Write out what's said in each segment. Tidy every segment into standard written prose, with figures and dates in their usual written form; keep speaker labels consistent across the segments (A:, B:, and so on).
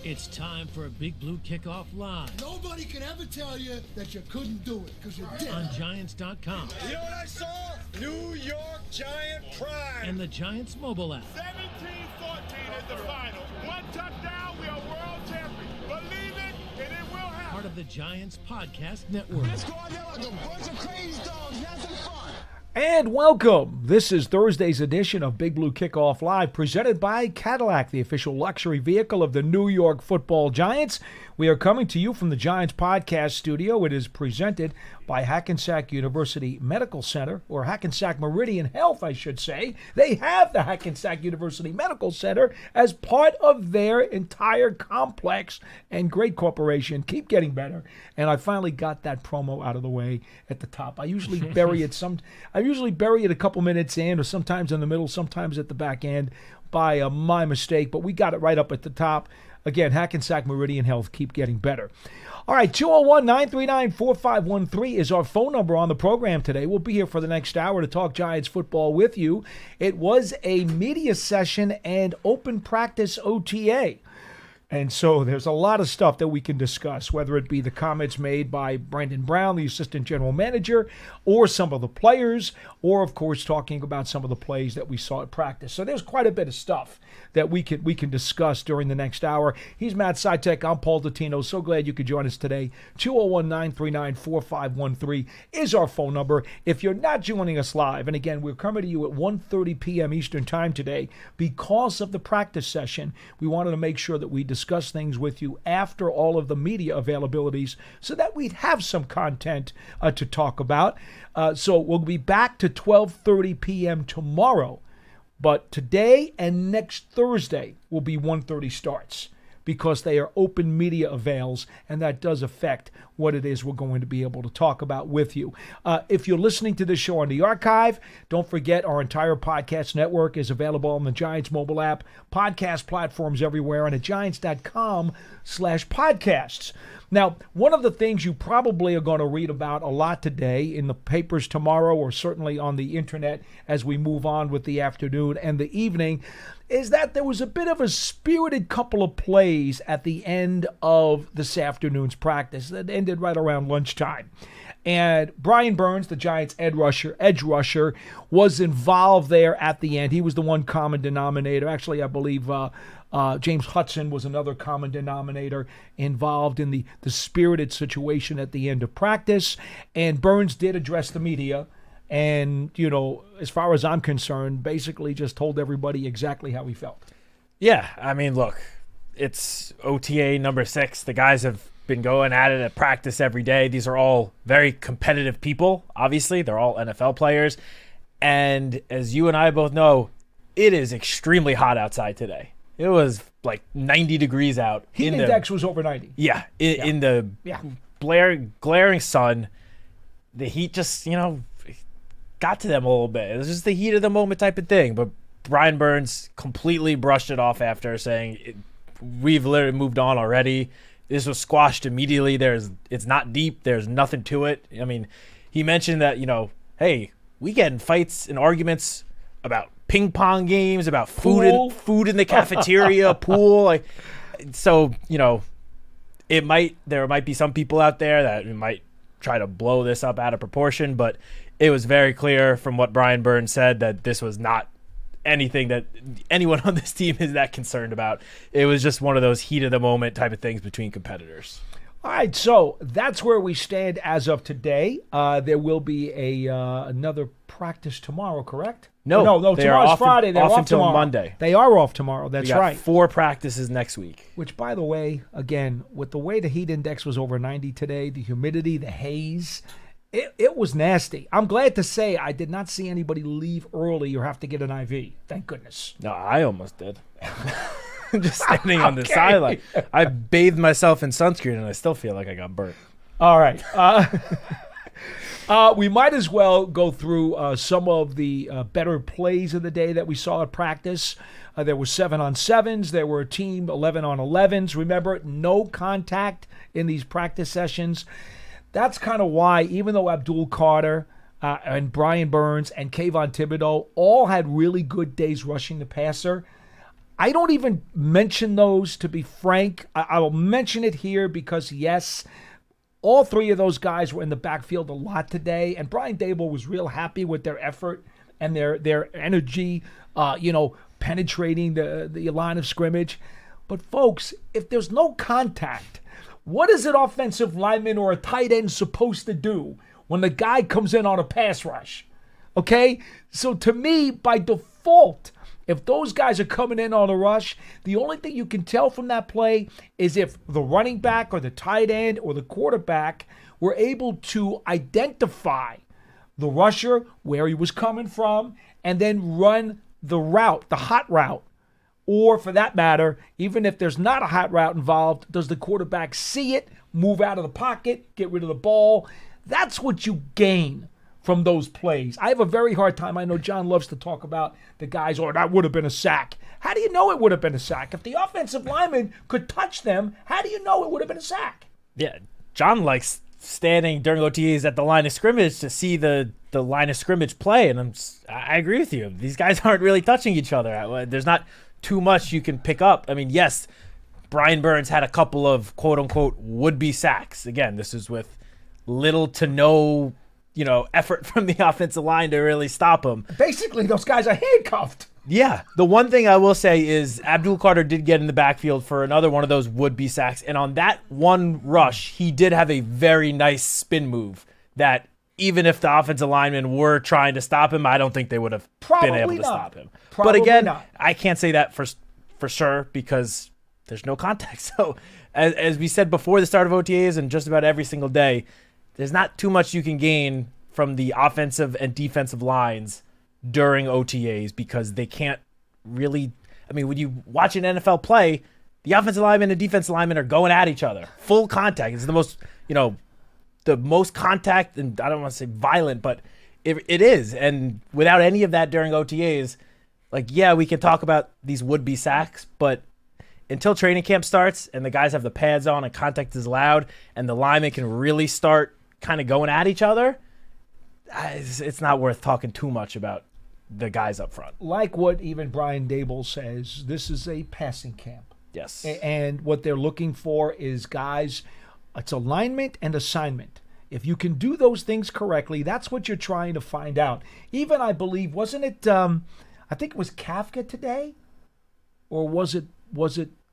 A: It's time for a Big Blue Kickoff Live.
B: Nobody can ever tell you that you couldn't do it, because you did.
A: On Giants.com.
C: You know what I saw? New York Giant pride.
A: And the Giants mobile app.
D: 17-14 is the final. One touchdown, we are world champions. Believe it, and it will happen.
A: Part of the Giants Podcast Network.
B: Let's go out there like a bunch of crazy dogs, have some fun.
E: And welcome. This is Thursday's edition of Big Blue Kickoff Live, presented by Cadillac, the official luxury vehicle of the New York Football Giants. We are coming to you from the Giants Podcast Studio. It is presented by Hackensack University Medical Center, or Hackensack Meridian Health, I should say. They have the Hackensack University Medical Center as part of their entire complex, and great corporation. Keep getting better. And I finally got that promo out of the way at the top. I usually bury it a couple minutes in, or sometimes in the middle, sometimes at the back end by my mistake, but we got it right up at the top. Again, Hackensack Meridian Health, keep getting better. All right, 201-939-4513 is our phone number on the program today. We'll be here for the next hour to talk Giants football with you. It was a media session and open practice OTA. And so there's a lot of stuff that we can discuss, whether it be the comments made by Brandon Brown, the assistant general manager, or some of the players, or, of course, talking about some of the plays that we saw at practice. So there's quite a bit of stuff that we can discuss during the next hour. He's Matt Citak. I'm Paul Dottino. So glad you could join us today. 201-939-4513 is our phone number. If you're not joining us live, and again, we're coming to you at 1:30 p.m. Eastern Time today because of the practice session. We wanted to make sure that we discuss things with you after all of the media availabilities so that we'd have some content to talk about. So we'll be back to 12:30 p.m. tomorrow. But today and next Thursday will be 1:30 starts because they are open media avails, and that does affect what it is we're going to be able to talk about with you. If you're listening to this show on the archive, don't forget our entire podcast network is available on the Giants mobile app, podcast platforms everywhere, and at giants.com/podcasts. Now, one of the things you probably are going to read about a lot today in the papers tomorrow, or certainly on the internet as we move on with the afternoon and the evening, is that there was a bit of a spirited couple of plays at the end of this afternoon's practice that ended right around lunchtime. And Brian Burns, the Giants' edge rusher, was involved there at the end. He was the one common denominator. Actually, I believe James Hudson was another common denominator involved in the spirited situation at the end of practice. And Burns did address the media. And, you know, as far as I'm concerned, basically just told everybody exactly how he felt.
F: Yeah, I mean, look, it's OTA number 6. The guys have been going at it at practice every day. These are all very competitive people, obviously. They're all NFL players. And as you and I both know, it is extremely hot outside today. It was like 90 degrees out.
E: Heat index was over 90.
F: Yeah, in the glaring sun. The heat just, got to them a little bit. It was just the heat of the moment type of thing. But Brian Burns completely brushed it off after saying, we've literally moved on already. This was squashed immediately. It's not deep. There's nothing to it. I mean, he mentioned that, hey, we get in fights and arguments about ping pong games, about food in the cafeteria, pool. So, there might be some people out there that might try to blow this up out of proportion, but it was very clear from what Brian Burns said that this was not anything that anyone on this team is that concerned about. It was just one of those heat of the moment type of things between competitors.
E: All right, so that's where we stand as of today. There will be another practice tomorrow, correct?
F: No,
E: tomorrow's Friday. They're off
F: until
E: tomorrow.
F: Monday.
E: They are off tomorrow. That's right.
F: 4 practices next week.
E: Which, by the way, again, with the way the heat index was over 90 today, the humidity, the haze, it was nasty. I'm glad to say I did not see anybody leave early or have to get an IV. Thank goodness.
F: No, I almost did. Just standing on the sideline. I bathed myself in sunscreen, and I still feel like I got burnt.
E: All right. We might as well go through some of the better plays of the day that we saw at practice. There were 7-on-7s. There were team 11-on-11s. Remember, no contact in these practice sessions. That's kind of why, even though Abdul Carter and Brian Burns and Kayvon Thibodeau all had really good days rushing the passer, I don't even mention those, to be frank. I will mention it here because, yes, all three of those guys were in the backfield a lot today, and Brian Dable was real happy with their effort and their energy, penetrating the line of scrimmage. But, folks, if there's no contact, what is an offensive lineman or a tight end supposed to do when the guy comes in on a pass rush? Okay? So, to me, by default, if those guys are coming in on a rush, the only thing you can tell from that play is if the running back or the tight end or the quarterback were able to identify the rusher, where he was coming from, and then run the route, the hot route. Or for that matter, even if there's not a hot route involved, does the quarterback see it, move out of the pocket, get rid of the ball? That's what you gain from those plays. I have a very hard time. I know John loves to talk about the guys, that would have been a sack. How do you know it would have been a sack? If the offensive lineman could touch them, how do you know it would have been a sack?
F: Yeah, John likes standing during OTAs at the line of scrimmage to see the line of scrimmage play, and I agree with you. These guys aren't really touching each other. There's not too much you can pick up. I mean, yes, Brian Burns had a couple of quote-unquote would-be sacks. Again, this is with little to no effort from the offensive line to really stop him.
E: Basically, those guys are handcuffed.
F: Yeah. The one thing I will say is Abdul Carter did get in the backfield for another one of those would-be sacks, and on that one rush, he did have a very nice spin move that even if the offensive linemen were trying to stop him, I don't think they would have been able to stop him. But again, I can't say that for sure because there's no contact. So as we said before the start of OTAs and just about every single day, there's not too much you can gain from the offensive and defensive lines during OTAs because they can't really – I mean, when you watch an NFL play, the offensive lineman and defensive lineman are going at each other. Full contact. It's the most, the most contact, and I don't want to say violent, but it is. And without any of that during OTAs, we can talk about these would-be sacks, but until training camp starts and the guys have the pads on and contact is loud and the linemen can really start kind of going at each other, it's not worth talking too much about the guys up front.
E: Like what even Brian Dable says, this is a passing camp.
F: Yes.
E: And what they're looking for is guys, it's alignment and assignment. If you can do those things correctly, that's what you're trying to find out. Even, I believe, wasn't it, I think it was Kafka today? Or was it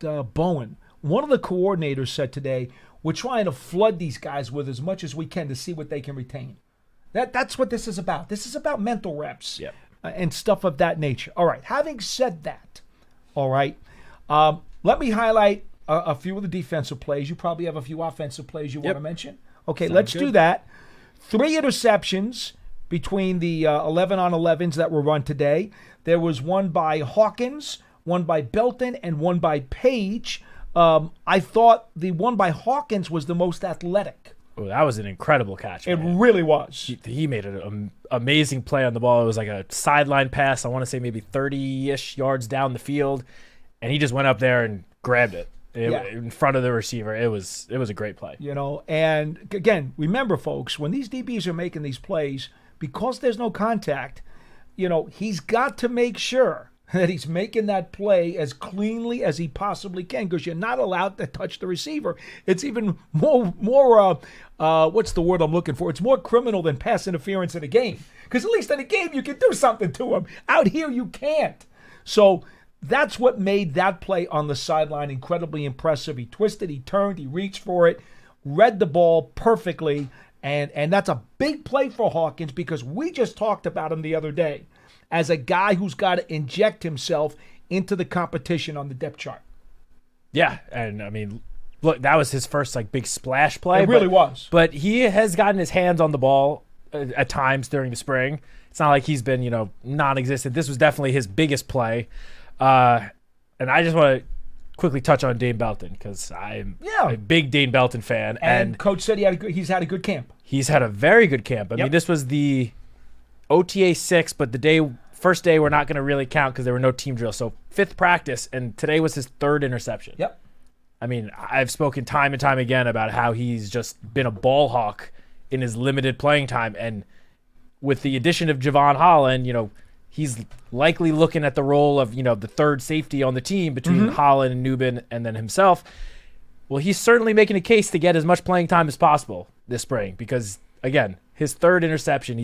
E: Bowen? One of the coordinators said today, we're trying to flood these guys with as much as we can to see what they can retain. That's what this is about. This is about mental reps and stuff of that nature. All right, having said that, all right, let me highlight a few of the defensive plays. You probably have a few offensive plays you want to mention. Okay, let's do that. 3 interceptions between the 11-on-11s that were run today. There was one by Hawkins, one by Belton, and one by Page. I thought the one by Hawkins was the most athletic.
F: Oh, that was an incredible catch.
E: It really was.
F: He made an amazing play on the ball. It was like a sideline pass. I want to say maybe 30-ish yards down the field, and he just went up there and grabbed it in front of the receiver. It was a great play.
E: And again, remember, folks, when these DBs are making these plays, because there's no contact, he's got to make sure that he's making that play as cleanly as he possibly can because you're not allowed to touch the receiver. It's even more what's the word I'm looking for? It's more criminal than pass interference in a game because at least in a game you can do something to him. Out here you can't. So that's what made that play on the sideline incredibly impressive. He twisted, he turned, he reached for it, read the ball perfectly, and that's a big play for Hawkins because we just talked about him the other day as a guy who's got to inject himself into the competition on the depth chart.
F: Yeah, and I mean, look, that was his first big splash play.
E: It really was.
F: But he has gotten his hands on the ball at times during the spring. It's not like he's been, non-existent. This was definitely his biggest play. And I just want to quickly touch on Dane Belton because I'm a big Dane Belton fan.
E: And Coach said he's had a good camp.
F: He's had a very good camp. I mean, this was the OTA 6, but the first day we're not going to really count because there were no team drills. So 5th practice, and today was his 3rd interception.
E: Yep.
F: I mean, I've spoken time and time again about how he's just been a ball hawk in his limited playing time. And with the addition of Javon Holland, he's likely looking at the role of, the third safety on the team between Holland and Newman and then himself. Well, he's certainly making a case to get as much playing time as possible this spring because, again, his third interception,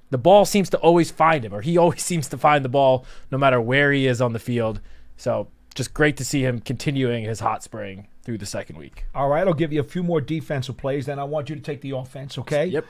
F: the ball seems to always find him, or he always seems to find the ball no matter where he is on the field. So just great to see him continuing his hot spring through the second week.
E: All right, I'll give you a few more defensive plays, then I want you to take the offense, okay?
F: Yep.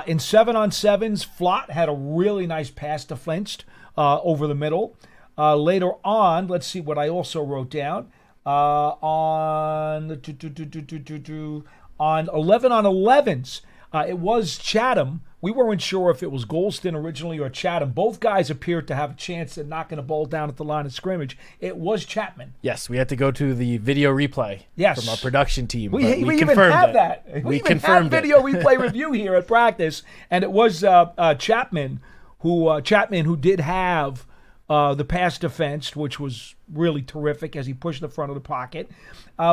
E: In 7-on-7s, Flott had a really nice pass to Flint over the middle. Later on, let's see what I also wrote down. On 11-on-11s, it was Chatham. We weren't sure if it was Golston originally or Chatham. Both guys appeared to have a chance at knocking the ball down at the line of scrimmage. It was Chapman.
F: Yes, we had to go to the video replay from our production team.
E: We even
F: confirmed
E: have
F: it.
E: that. We even
F: confirmed
E: have video replay review here at practice, and it was Chapman who did have the pass defense, which was really terrific as he pushed the front of the pocket.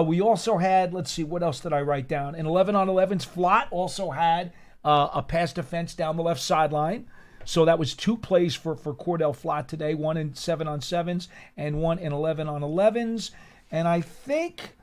E: We also had, let's see, what else did I write down? In 11-on-11s, Flott also had a pass defense down the left sideline. So that was 2 plays for Cordell Flott today, one in 7-on-7s and one in 11-on-11s. And I think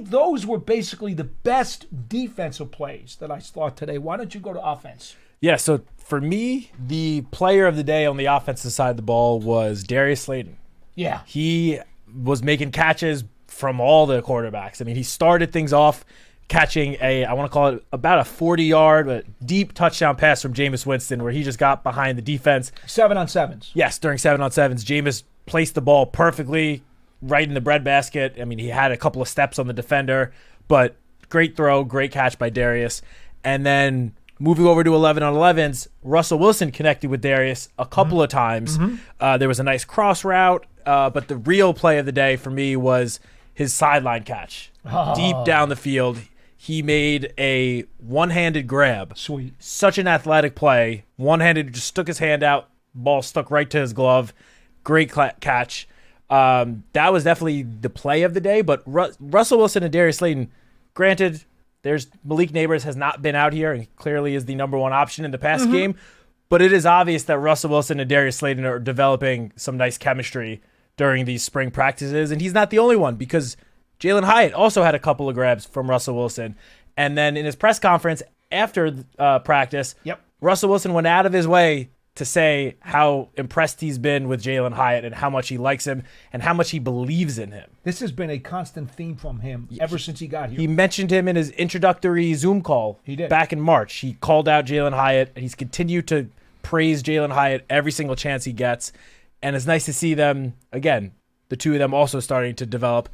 E: those were basically the best defensive plays that I saw today. Why don't you go to offense?
F: Yeah, so for me, the player of the day on the offensive side of the ball was Darius Slayton.
E: Yeah.
F: He was making catches from all the quarterbacks. I mean, he started things off catching I want to call it about a 40-yard, but deep touchdown pass from Jameis Winston where he just got behind the defense.
E: 7-on-7s.
F: Yes, during 7-on-7s, Jameis placed the ball perfectly right in the breadbasket. I mean, he had a couple of steps on the defender, but great throw, great catch by Darius. And then moving over to 11-on-11s, Russell Wilson connected with Darius a couple of times. There was a nice cross route, but the real play of the day for me was his sideline catch. Deep down the field, he made a one-handed grab.
E: Sweet.
F: Such an athletic play. One-handed, just stuck his hand out, ball stuck right to his glove. Great catch. That was definitely the play of the day, but Russell Wilson and Darius Slayton, granted, there's Malik Neighbors has not been out here and clearly is the number one option in the pass game, but it is obvious that Russell Wilson and Darius Slayton are developing some nice chemistry during these spring practices, and he's not the only one because Jalen Hyatt also had a couple of grabs from Russell Wilson. And then in his press conference after practice, Russell Wilson went out of his way to say how impressed he's been with Jalen Hyatt and how much he likes him and how much he believes in him.
E: This has been a constant theme from him ever since he got here.
F: He mentioned him in his introductory Zoom call back in March. He called out Jalen Hyatt, and he's continued to praise Jalen Hyatt every single chance he gets. And it's nice to see them, again, the two of them also starting to develop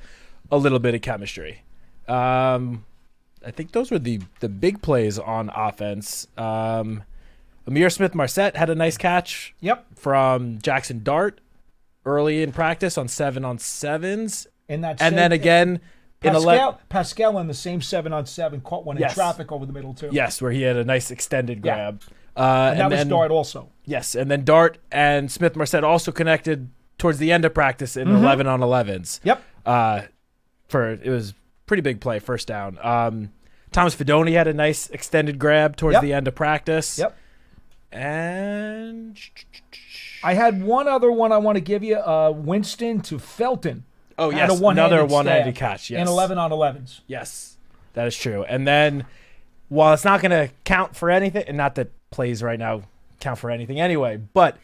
F: a little bit of chemistry. I think those were the big plays on offense. Amir Smith-Marset had a nice catch from Jackson Dart early in practice on 7-on-7s.
E: And
F: then again
E: Pascal on the same 7-on-7 caught one in traffic over the middle too.
F: Yes, where he had a nice extended grab.
E: And that was Dart also.
F: Yes, and then Dart and Smith-Marset also connected towards the end of practice in 11-on-11s. It was pretty big play, first down. Thomas Fedoni had a nice extended grab towards the end of practice. And
E: I had one other one I want to give you, Winston to Felton.
F: Oh, yes, another one-handed catch. Yes.
E: In 11-on-11s.
F: Yes, that is true. And then while it's not going to count for anything, and not that plays right now count for anything anyway, but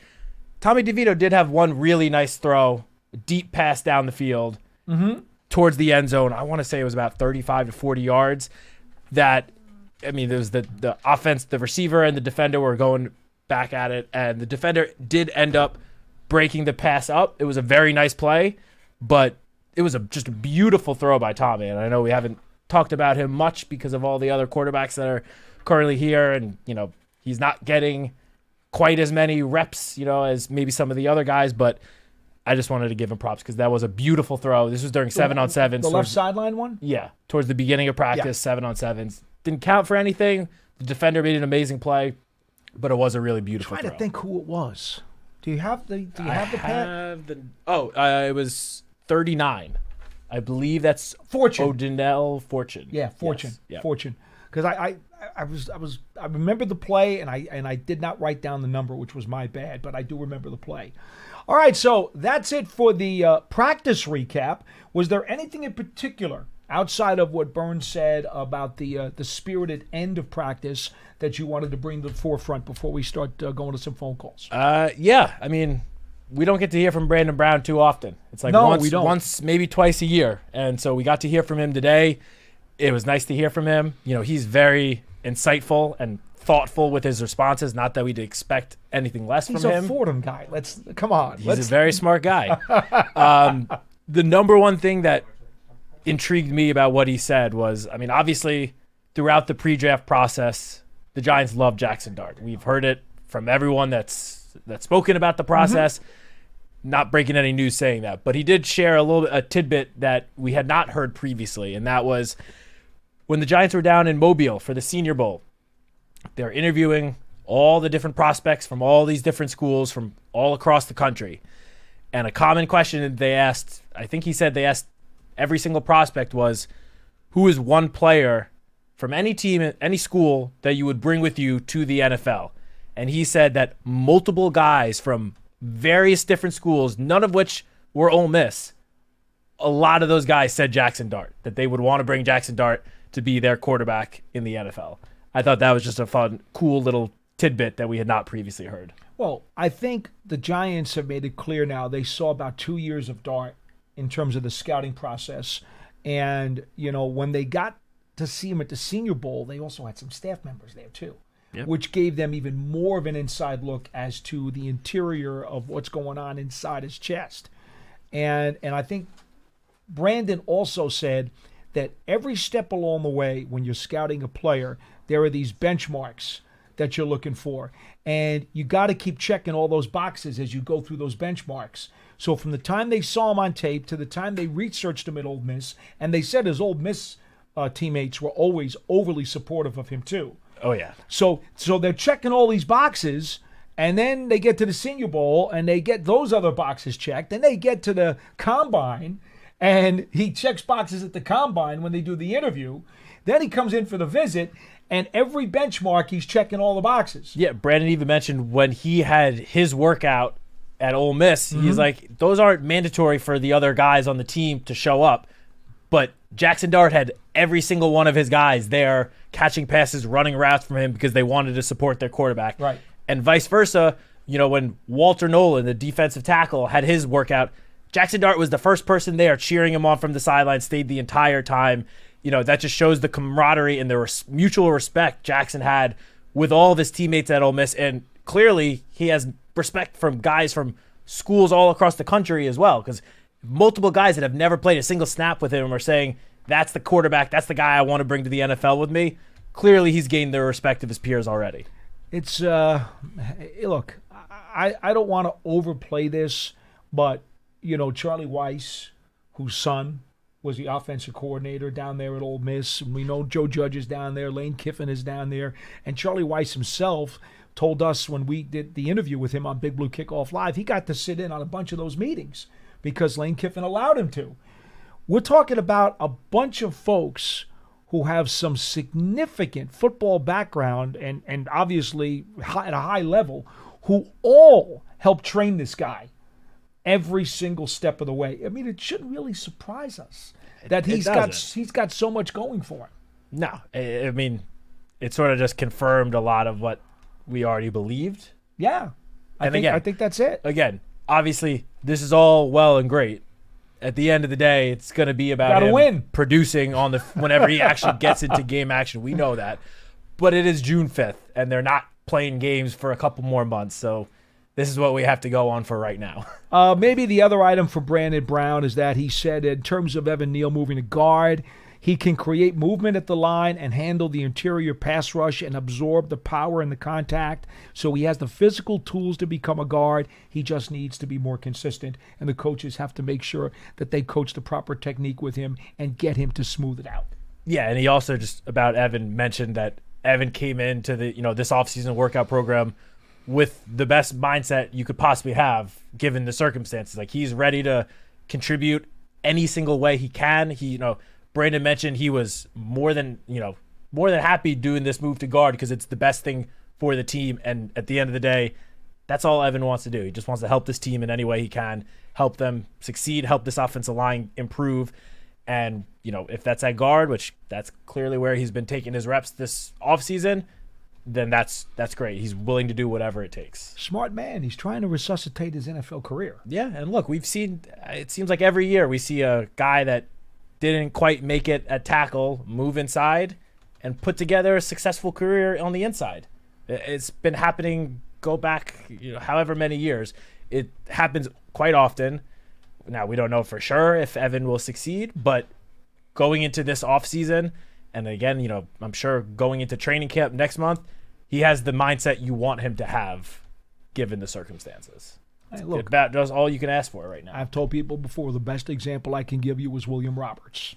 F: Tommy DeVito did have one really nice throw, a deep pass down the field towards the end zone. I want to say it was about 35 to 40 yards. That, I mean, there was the offense, the receiver and the defender were going back at it, and the defender did end up breaking the pass up. It was a very nice play, but it was just a beautiful throw by Tommy. And I know we haven't talked about him much because of all the other quarterbacks that are currently here, and he's not getting quite as many reps, as maybe some of the other guys, but I just wanted to give him props because that was a beautiful throw. This was during 7-on-7s.
E: The left sideline one?
F: Yeah, towards the beginning of practice, 7-on-7s. Didn't count for anything. The defender made an amazing play, but it was a really beautiful throw.
E: I'm trying to think who it was. Do you have the pad?
F: It was 39. I believe that's
E: Fortune.
F: Odinell Fortune.
E: Yeah, Fortune.
F: Yes.
E: Fortune. Because I remember the play, and I did not write down the number, which was my bad, but I do remember the play. All right, so that's it for the practice recap. Was there anything in particular outside of what Burns said about the spirited end of practice that you wanted to bring to the forefront before we start going to some phone calls?
F: Yeah, I mean, we don't get to hear from Brandon Brown too often. It's like once, maybe twice a year. And so we got to hear from him today. It was nice to hear from him. You know, he's very insightful and thoughtful with his responses. Not that we'd expect anything less from him.
E: He's a Fordham guy. Come on.
F: He's a very smart guy. The number one thing that intrigued me about what he said was, I mean, obviously throughout the pre-draft process, the Giants love Jackson Dart. We've heard it from everyone that's spoken about the process. Not breaking any news saying that, but he did share a tidbit that we had not heard previously, and that was when the Giants were down in Mobile for the Senior Bowl. They're interviewing all the different prospects from all these different schools from all across the country, and a common question that they asked, I think he said they asked every single prospect, was, who is one player from any team, any school that you would bring with you to the NFL? And he said that multiple guys from various different schools, none of which were Ole Miss, a lot of those guys said Jackson Dart, that they would want to bring Jackson Dart to be their quarterback in the NFL. I thought that was just a fun, cool little tidbit that we had not previously heard.
E: Well, I think the Giants have made it clear now they saw about 2 years of Dart in terms of the scouting process. And, you know, when they got to see him at the Senior Bowl, they also had some staff members there too. Yep. Which gave them even more of an inside look as to the interior of what's going on inside his chest. And I think Brandon also said that every step along the way when you're scouting a player, there are these benchmarks that you're looking for. And you got to keep checking all those boxes as you go through those benchmarks. So from the time they saw him on tape to the time they researched him at Ole Miss, and they said his Ole Miss teammates were always overly supportive of him too.
F: Oh, yeah.
E: So they're checking all these boxes, and then they get to the Senior Bowl, and they get those other boxes checked. Then they get to the Combine, and he checks boxes at the Combine when they do the interview. Then he comes in for the visit, and every benchmark, he's checking all the boxes.
F: Yeah, Brandon even mentioned when he had his workout at Ole Miss, he's like, those aren't mandatory for the other guys on the team to show up. But Jackson Dart had every single one of his guys there catching passes, running routes from him because they wanted to support their quarterback.
E: Right.
F: And vice versa, you know, when Walter Nolan, the defensive tackle, had his workout, Jackson Dart was the first person there cheering him on from the sideline, stayed the entire time. You know, that just shows the camaraderie and the mutual respect Jackson had with all of his teammates at Ole Miss. And clearly he has respect from guys from schools all across the country as well, because multiple guys that have never played a single snap with him are saying, that's the quarterback, that's the guy I want to bring to the NFL with me. Clearly he's gained the respect of his peers already.
E: It's, look, I don't want to overplay this, but, you know, Charlie Weiss, whose son was the offensive coordinator down there at Ole Miss, and we know Joe Judge is down there, Lane Kiffin is down there, and Charlie Weiss himself told us when we did the interview with him on Big Blue Kickoff Live, he got to sit in on a bunch of those meetings because Lane Kiffin allowed him to. We're talking about a bunch of folks who have some significant football background and obviously at a high level, who all helped train this guy every single step of the way. I mean, it shouldn't really surprise us that he's got so much going for him.
F: No, I mean, it sort of just confirmed a lot of what we already believed.
E: Yeah, I think that's it.
F: Again, obviously, this is all well and great. At the end of the day, it's going to be about him producing on the whenever he actually gets into game action. We know that. But it is June 5th, and they're not playing games for a couple more months, so this is what we have to go on for right now.
E: Maybe the other item for Brandon Brown is that he said in terms of Evan Neal moving to guard, he can create movement at the line and handle the interior pass rush and absorb the power and the contact. So he has the physical tools to become a guard. He just needs to be more consistent, and the coaches have to make sure that they coach the proper technique with him and get him to smooth it out.
F: Yeah, and he also just about Evan mentioned that Evan came into the this offseason workout program with the best mindset you could possibly have given the circumstances. Like, he's ready to contribute any single way he can. Brandon mentioned he was more than, more than happy doing this move to guard because it's the best thing for the team. And at the end of the day, that's all Evan wants to do. He just wants to help this team in any way he can, help them succeed, help this offensive line improve. And, if that's at guard, which that's clearly where he's been taking his reps this offseason, then that's great. He's willing to do whatever it takes.
E: Smart man. He's trying to resuscitate his NFL career.
F: Yeah, and look, we've seen, it seems like every year we see a guy that didn't quite make it at tackle move inside and put together a successful career on the inside. It's been happening, go back however many years. It happens quite often. Now, we don't know for sure if Evan will succeed, but going into this offseason, and again, I'm sure going into training camp next month, he has the mindset you want him to have given the circumstances.
E: Hey, look,
F: that's all you can ask for right now.
E: I've told people before, the best example I can give you was William Roberts.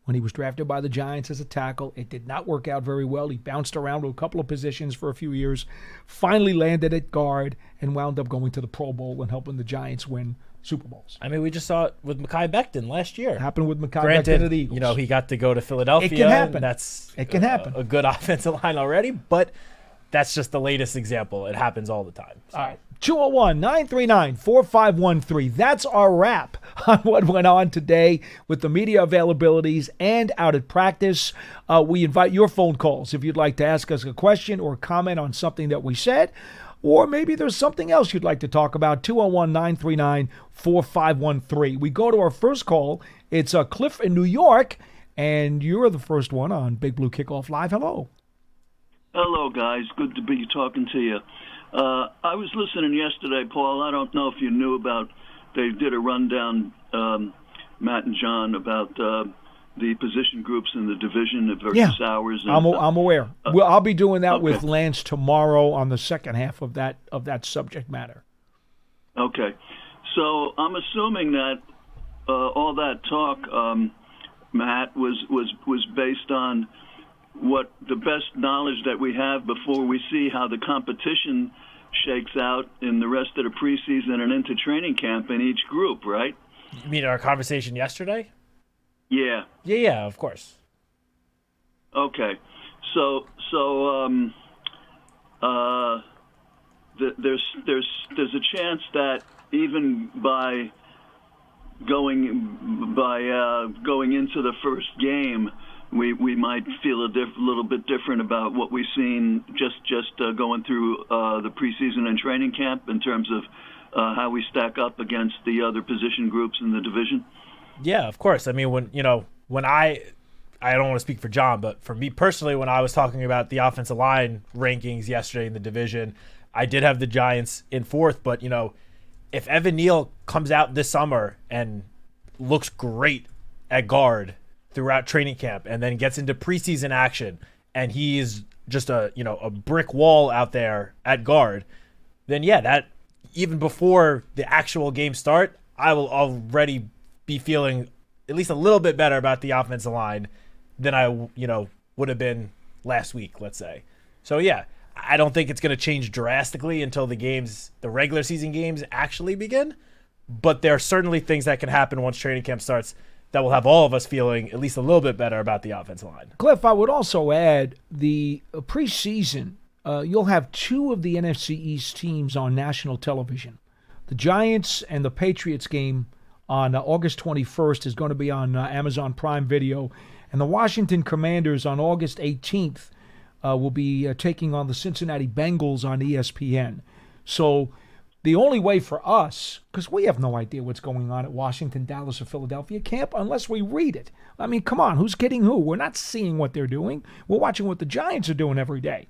E: When he was drafted by the Giants as a tackle, it did not work out very well. He bounced around to a couple of positions for a few years, finally landed at guard, and wound up going to the Pro Bowl and helping the Giants win Super Bowls.
F: I mean, we just saw it with Mekhi Becton last year.
E: Happened with Mekhi
F: Granted,
E: Becton at the Eagles.
F: He got to go to Philadelphia.
E: It can happen.
F: And that's
E: it can happen.
F: A good offensive line already, but that's just the latest example. It happens all the time. So.
E: All right. 201-939-4513. That's our wrap on what went on today with the media availabilities and out at practice. We invite your phone calls if you'd like to ask us a question or comment on something that we said, or maybe there's something else you'd like to talk about. 201-939-4513. We go to our first call. It's Cliff in New York, and you're the first one on Big Blue Kickoff Live. Hello.
G: Hello, guys. Good to be talking to you. I was listening yesterday, Paul. I don't know if you knew about, they did a rundown, Matt and John, about the position groups in the division versus ours. And,
E: I'm aware. I'll be doing that with Lance tomorrow on the second half of that subject matter.
G: Okay. So I'm assuming that all that talk, Matt, was based on what the best knowledge that we have before we see how the competition shakes out in the rest of the preseason and into training camp in each group, right?
F: You mean our conversation yesterday?
G: Yeah.
F: Yeah, of course.
G: Okay. So there's a chance that even by going into the first game, we might feel a little bit different about what we've seen just going through the preseason and training camp in terms of how we stack up against the other position groups in the division.
F: Yeah, of course. I mean, when I don't want to speak for John, but for me personally, when I was talking about the offensive line rankings yesterday in the division, I did have the Giants in fourth. But if Evan Neal comes out this summer and looks great at guard throughout training camp and then gets into preseason action and he's just a brick wall out there at guard, then that even before the actual game start, I will already be feeling at least a little bit better about the offensive line than I would have been last week, let's say. So I don't think it's going to change drastically until the regular season games actually begin, but there are certainly things that can happen once training camp starts that will have all of us feeling at least a little bit better about the offensive line.
E: Cliff, I would also add the preseason, you'll have two of the NFC East teams on national television. The Giants and the Patriots game on August 21st is going to be on Amazon Prime Video, and the Washington Commanders on August 18th will be taking on the Cincinnati Bengals on ESPN. So the only way for us, because we have no idea what's going on at Washington, Dallas, or Philadelphia camp unless we read it. I mean, come on, who's kidding who? We're not seeing what they're doing. We're watching what the Giants are doing every day.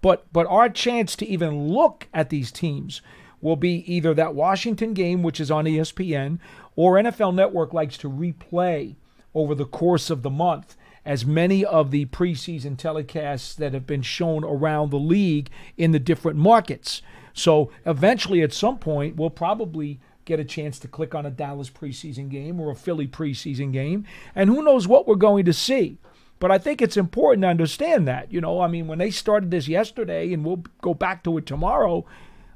E: But our chance to even look at these teams will be either that Washington game, which is on ESPN, or NFL Network likes to replay over the course of the month as many of the preseason telecasts that have been shown around the league in the different markets. So eventually, at some point, we'll probably get a chance to click on a Dallas preseason game or a Philly preseason game, and who knows what we're going to see. But I think it's important to understand that. When they started this yesterday, and we'll go back to it tomorrow,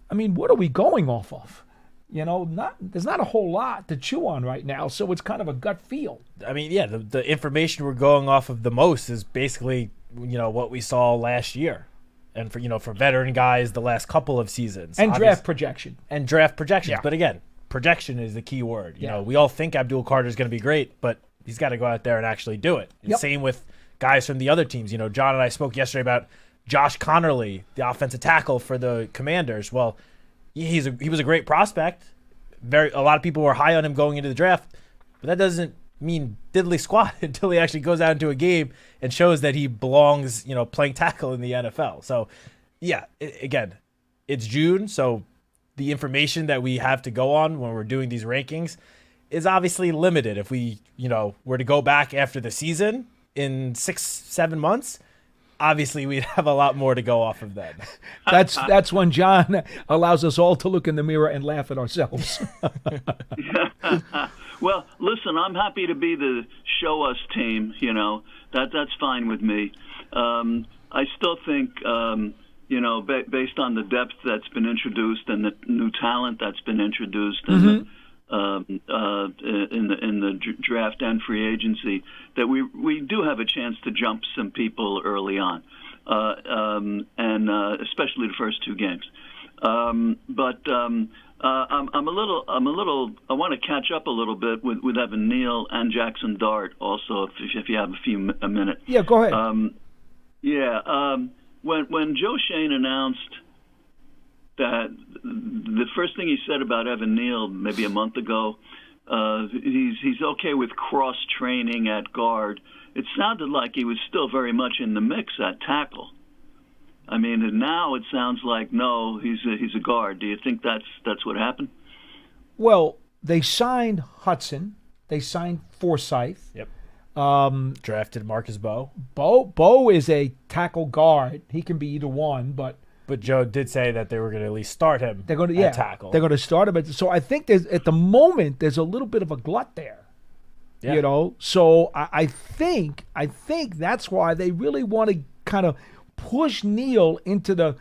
E: what are we going off of? There's not a whole lot to chew on right now, so it's kind of a gut feel.
F: The information we're going off of the most is basically what we saw last year, and for veteran guys the last couple of seasons
E: and draft projections.
F: Yeah. But again, projection is the key word. You know, we all think Abdul Carter is going to be great, but he's got to go out there and actually do it. Same with guys from the other teams. John and I spoke yesterday about Josh Connerly, the offensive tackle for the Commanders. Well, he was a great prospect. A lot of people were high on him going into the draft, but that doesn't mean diddly squat until he actually goes out into a game and shows that he belongs, playing tackle in the NFL. So, again, it's June, so the information that we have to go on when we're doing these rankings is obviously limited. If we, were to go back after the season in 6-7 months, obviously we'd have a lot more to go off of then.
E: That's when John allows us all to look in the mirror and laugh at ourselves.
G: Well, listen, I'm happy to be the show us team. That's fine with me. I still think, based on the depth that's been introduced and the new talent that's been introduced in the draft and free agency, that we do have a chance to jump some people early on, and especially the first two games. I'm a little. I want to catch up a little bit with Evan Neal and Jackson Dart also, if you have a minute.
E: Yeah, go ahead.
G: When Joe Shane announced that, the first thing he said about Evan Neal maybe a month ago, he's okay with cross training at guard. It sounded like he was still very much in the mix at tackle. I mean, now it sounds like no, he's a guard. Do you think that's what happened?
E: Well, they signed Hudson. They signed Forsyth.
F: Yep. Drafted Marcus Bowe.
E: Bowe is a tackle guard. He can be either one, but
F: Joe did say that they were going to at least start him.
E: They're going to
F: at tackle.
E: They're going to start him. So I think at the moment there's a little bit of a glut there. Yeah. So I think that's why they really want to kind of push Neal into the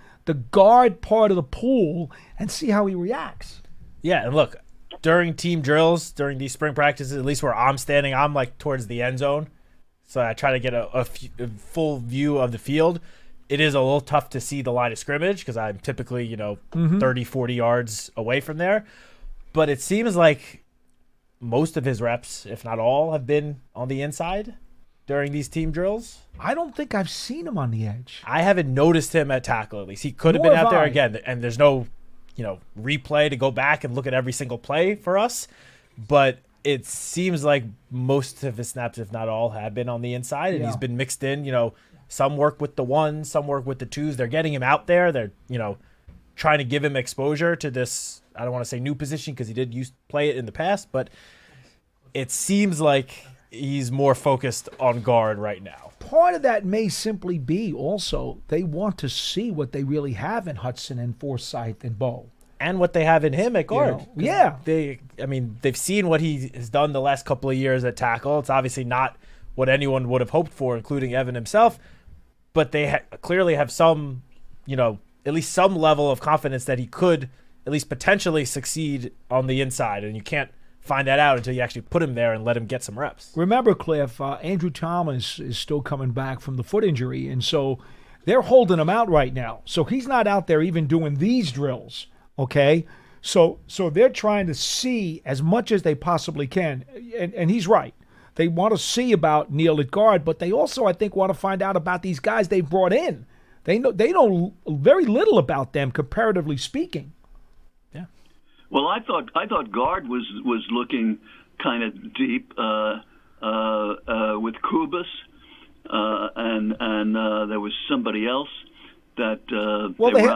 E: guard part of the pool and see how he reacts.
F: Yeah, and look, during team drills, during these spring practices, at least where I'm standing, I'm like towards the end zone. So I try to get a full view of the field. It is a little tough to see the line of scrimmage because I'm typically, 30, 40 yards away from there. But it seems like most of his reps, if not all, have been on the inside during these team drills.
E: I don't think I've seen him on the edge.
F: I haven't noticed him at tackle, at least. He could have been out there again, and there's no, replay to go back and look at every single play for us. But it seems like most of his snaps, if not all, have been on the inside, and he's been mixed in, some work with the ones, some work with the twos. They're getting him out there. They're, trying to give him exposure to this, I don't want to say new position because he did play it in the past, but it seems like he's more focused on guard right now.
E: Part of that may simply be also they want to see what they really have in Hudson and Forsyth and Bowe.
F: And what they have in him at guard. They've seen what he has done the last couple of years at tackle. It's obviously not what anyone would have hoped for, including Evan himself, but they clearly have some, at least some level of confidence that he could at least potentially succeed on the inside, and you can't find that out until you actually put him there and let him get some reps.
E: Remember, Cliff, Andrew Thomas is still coming back from the foot injury, and so they're holding him out right now. So he's not out there even doing these drills, okay? So they're trying to see as much as they possibly can, and he's right. They want to see about Neal at guard, but they also, I think, want to find out about these guys they brought in. They know very little about them, comparatively speaking.
G: Yeah. Well, I thought guard was looking kind of deep with Kubas, and there was somebody else that.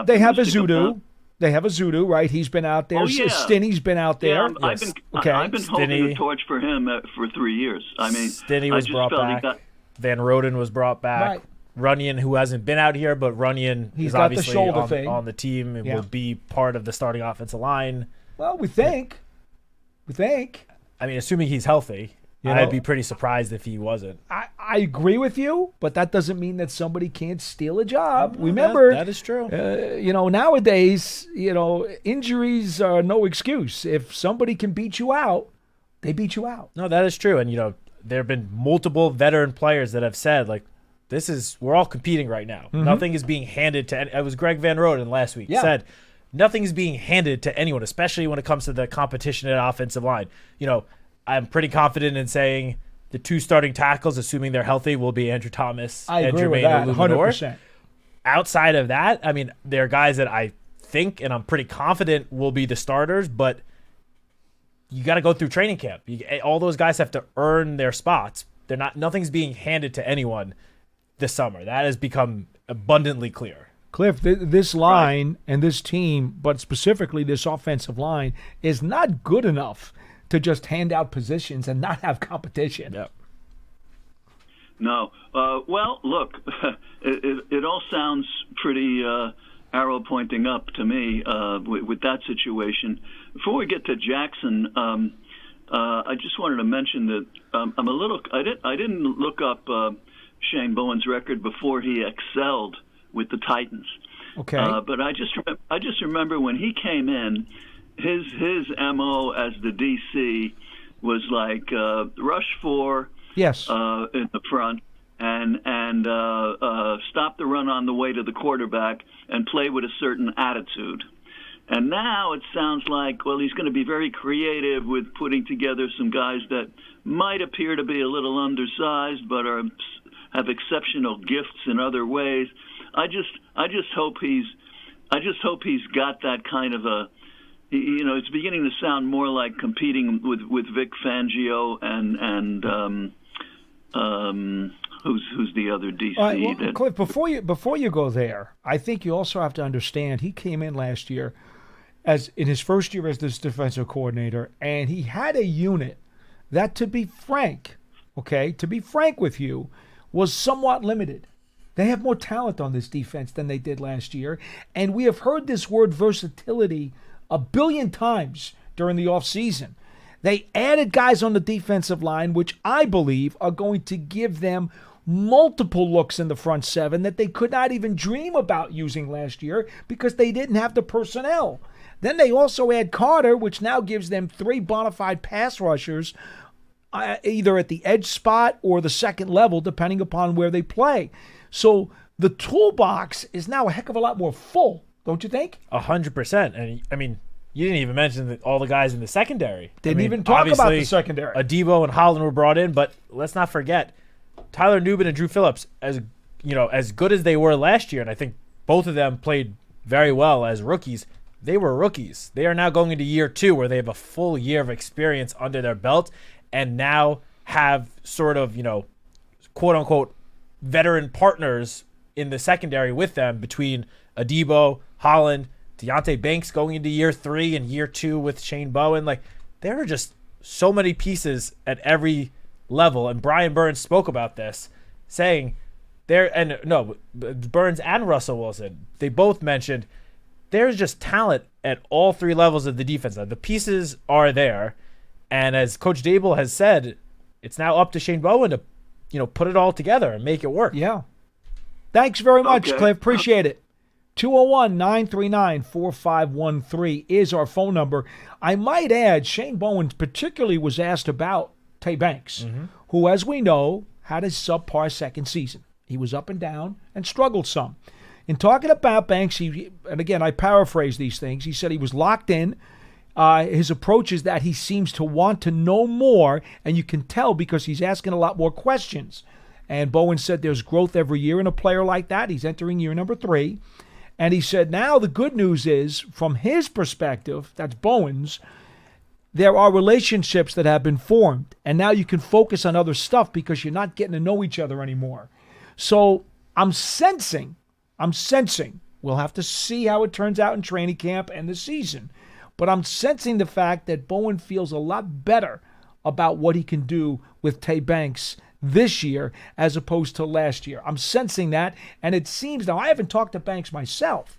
E: They have Azudu. They have Azudu, right? He's been out there.
G: Oh, yeah.
E: Stinny's been out there.
G: Yeah, I've been holding the torch for him for 3 years. I mean,
F: Stinny was brought back. Van Roden was brought back.
E: Right.
F: Runyon, who hasn't been out here, but Runyon is obviously on the team and will be part of the starting offensive line.
E: Well, we think.
F: I mean, assuming he's healthy, I'd be pretty surprised if he wasn't.
E: I agree with you, but that doesn't mean that somebody can't steal a job. Remember,
F: that is true.
E: Nowadays, injuries are no excuse. If somebody can beat you out, they beat you out.
F: No, that is true. And, there have been multiple veteran players that have said, like, we're all competing right now.
E: Mm-hmm.
F: Nothing is being handed to. It was Greg Van Roden last week said nothing is being handed to anyone, especially when it comes to the competition at offensive line. I'm pretty confident in saying the 2 starting tackles, assuming they're healthy, will be Andrew Thomas
E: I
F: and
E: agree with
F: Jermaine
E: that,
F: Illuminor.
E: 100%.
F: Outside of that, I mean, there are guys that I think and I'm pretty confident will be the starters, but you got to go through training camp. All those guys have to earn their spots. Nothing's being handed to anyone this summer. That has become abundantly clear.
E: Cliff, this line and this team, but specifically this offensive line, is not good enough to just hand out positions and not have competition.
F: Yep.
G: No. Well, look, it all sounds pretty arrow pointing up to me with that situation. Before we get to Jackson, I just wanted to mention that I'm a little. I didn't look up Shane Bowen's record before he excelled with the Titans.
E: Okay.
G: But I just remember when he came in, his MO as the DC was like rush 4.
E: Yes.
G: In the front, and stop the run on the way to the quarterback and play with a certain attitude. And now it sounds like, well, he's going to be very creative with putting together some guys that might appear to be a little undersized, but have exceptional gifts in other ways. I just hope he's got that kind of a. It's beginning to sound more like competing with Vic Fangio and who's the other DC?
E: All right, well, Cliff, before you go there, I think you also have to understand he came in last year as in his first year as this defensive coordinator, and he had a unit that, to be frank with you, was somewhat limited. They have more talent on this defense than they did last year, and we have heard this word versatility a billion times during the offseason. They added guys on the defensive line, which I believe are going to give them multiple looks in the front 7 that they could not even dream about using last year because they didn't have the personnel. Then they also add Carter, which now gives them 3 bona fide pass rushers, either at the edge spot or the second level, depending upon where they play. So the toolbox is now a heck of a lot more full, don't you think?
F: 100%. And I mean, you didn't even mention all the guys in the secondary.
E: Didn't even talk about the secondary.
F: Adebo and Holland were brought in, but let's not forget Tyler Nubin and Drew Phillips, as good as they were last year, and I think both of them played very well as rookies. They were rookies. They are now going into year 2 where they have a full year of experience under their belt and now have sort of, quote unquote, veteran partners in the secondary with them between Adebo, Holland, Deontay Banks going into year 3 and year 2 with Shane Bowen. Like, there are just so many pieces at every level. And Brian Burns spoke about this, saying Burns and Russell Wilson, they both mentioned there's just talent at all 3 levels of the defense. The pieces are there. And as Coach Dable has said, it's now up to Shane Bowen to, put it all together and make it work.
E: Yeah. Thanks very much,
G: Okay.
E: Cliff. Appreciate it. 201-939-4513 is our phone number. I might add, Shane Bowen particularly was asked about Tay Banks, who, as we know, had a subpar second season. He was up and down and struggled some. In talking about Banks, and again, I paraphrase these things, he said he was locked in. His approach is that he seems to want to know more, and you can tell because he's asking a lot more questions. And Bowen said there's growth every year in a player like that. He's entering year number 3. And he said now the good news is, from his perspective, that's Bowen's, there are relationships that have been formed. And now you can focus on other stuff because you're not getting to know each other anymore. So I'm sensing, we'll have to see how it turns out in training camp and the season, but I'm sensing the fact that Bowen feels a lot better about what he can do with Tay Banks this year as opposed to last year. I'm sensing that, and it seems, now I haven't talked to Banks myself,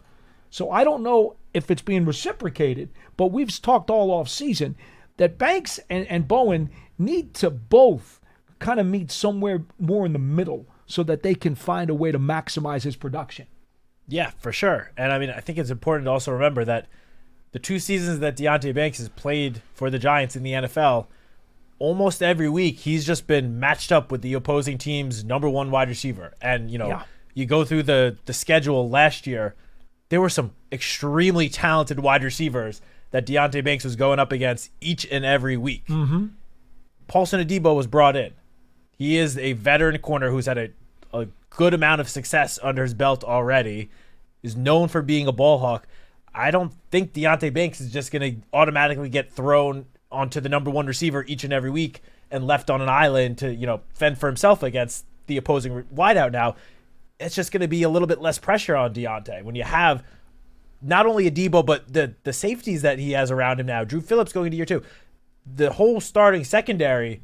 E: so I don't know if it's being reciprocated, but we've talked all off season that Banks and Bowen need to both kind of meet somewhere more in the middle so that they can find a way to maximize his production.
F: Yeah, for sure. And I mean, I think it's important to also remember that the 2 seasons that Deontay Banks has played for the Giants in the NFL, almost every week he's just been matched up with the opposing team's number one wide receiver. And, you go through the schedule last year, there were some extremely talented wide receivers that Deonte Banks was going up against each and every week.
E: Mm-hmm.
F: Paulson Adebo was brought in. He is a veteran corner who's had a good amount of success under his belt already, is known for being a ball hawk. I don't think Deonte Banks is just going to automatically get thrown onto the number one receiver each and every week and left on an island to, fend for himself against the opposing wideout now. It's just going to be a little bit less pressure on Deonte when you have not only Adebo, but the safeties that he has around him now. Drew Phillips going into year 2. The whole starting secondary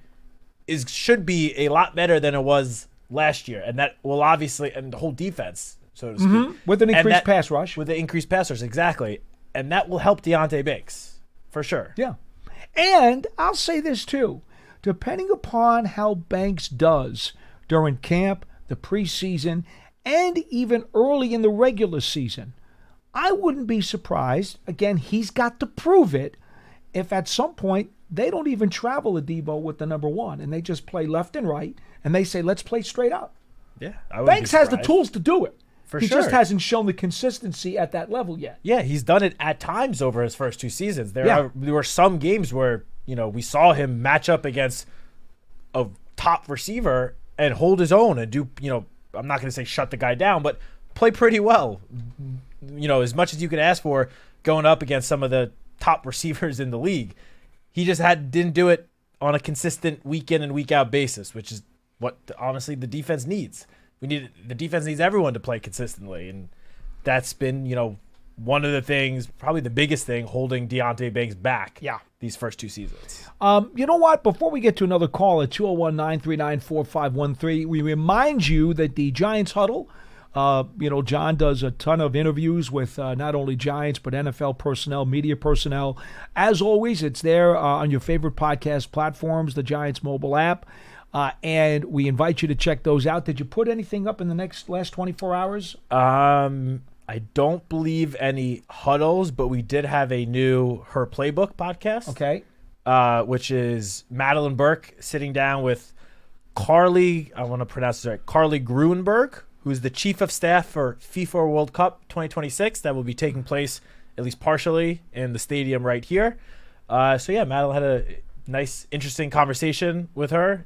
F: should be a lot better than it was last year. And that will obviously, and the whole defense, so to speak.
E: With an increased pass rush.
F: With the increased pass rush, exactly. And that will help Deonte Banks, for sure.
E: Yeah. And I'll say this too. Depending upon how Banks does during camp, the preseason, and even early in the regular season, I wouldn't be surprised. Again, he's got to prove it. If at some point they don't even travel Adebo with the number one and they just play left and right and they say, let's play straight up.
F: Yeah.
E: Banks has the tools to do it.
F: He
E: just hasn't shown the consistency at that level yet.
F: Yeah, he's done it at times over his first 2 seasons. There were some games where, we saw him match up against a top receiver and hold his own and do, I'm not going to say shut the guy down, but play pretty well. As much as you could ask for going up against some of the top receivers in the league. He just didn't do it on a consistent week in and week out basis, which is what honestly the defense needs. The defense needs everyone to play consistently, and that's been, one of the things, probably the biggest thing holding Deonte Banks back these first 2 seasons.
E: You know what? Before we get to another call at 201-939-4513, we remind you that the Giants Huddle, John does a ton of interviews with not only Giants, but NFL personnel, media personnel. As always, it's there on your favorite podcast platforms, the Giants mobile app. And we invite you to check those out. Did you put anything up in the last 24 hours?
F: I don't believe any huddles, but we did have a new Her Playbook podcast.
E: Okay.
F: Which is Madeline Burke sitting down with Carly, I want to pronounce it right, Carly Gruenberg, who's the chief of staff for FIFA World Cup 2026. That will be taking place, at least partially, in the stadium right here. Madeline had a nice, interesting conversation with her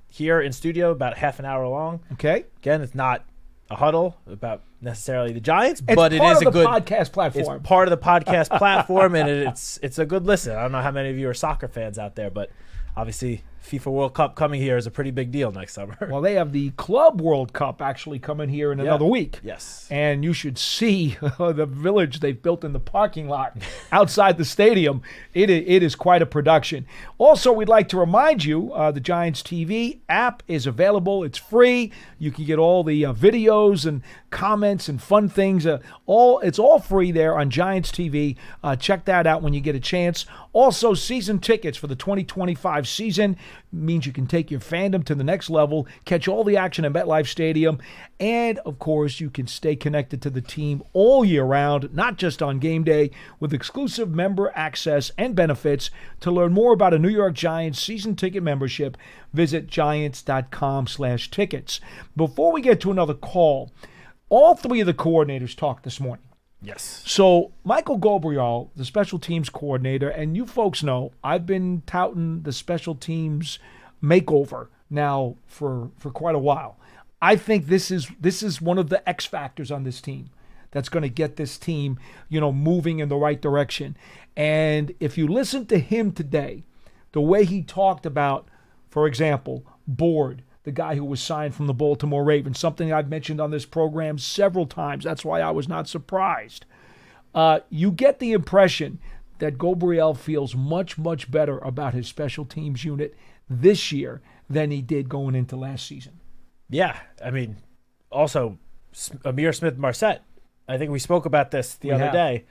F: here in studio, about half an hour long.
E: Okay.
F: Again, it's not a huddle about necessarily the Giants,
E: it's
F: but it is a good
E: podcast platform.
F: It's part of the podcast platform, and it's a good listen. I don't know how many of you are soccer fans out there, but obviously FIFA World Cup coming here is a pretty big deal next summer.
E: Well, they have the Club World Cup actually coming here in another week.
F: Yes.
E: And you should see the village they've built in the parking lot outside the stadium. It is quite a production. Also, we'd like to remind you, the Giants TV app is available. It's free. You can get all the videos and comments and fun things. It's all free there on Giants TV. Check that out when you get a chance. Also, season tickets for the 2025 season means you can take your fandom to the next level, catch all the action at MetLife Stadium, and, of course, you can stay connected to the team all year round, not just on game day, with exclusive member access and benefits. To learn more about a New York Giants season ticket membership, visit giants.com/tickets. Before we get to another call, all 3 of the coordinators talked this morning.
F: Yes.
E: So Michael Gabriel, the special teams coordinator, and you folks know I've been touting the special teams makeover now for quite a while. I think this is one of the X factors on this team that's going to get this team, moving in the right direction. And if you listen to him today, the way he talked about, for example, Board, the guy who was signed from the Baltimore Ravens, something I've mentioned on this program several times. That's why I was not surprised. You get the impression that Gabriel feels much, much better about his special teams unit this year than he did going into last season.
F: Yeah, I mean, also, Amir Smith-Marset, I think we spoke about this the other day.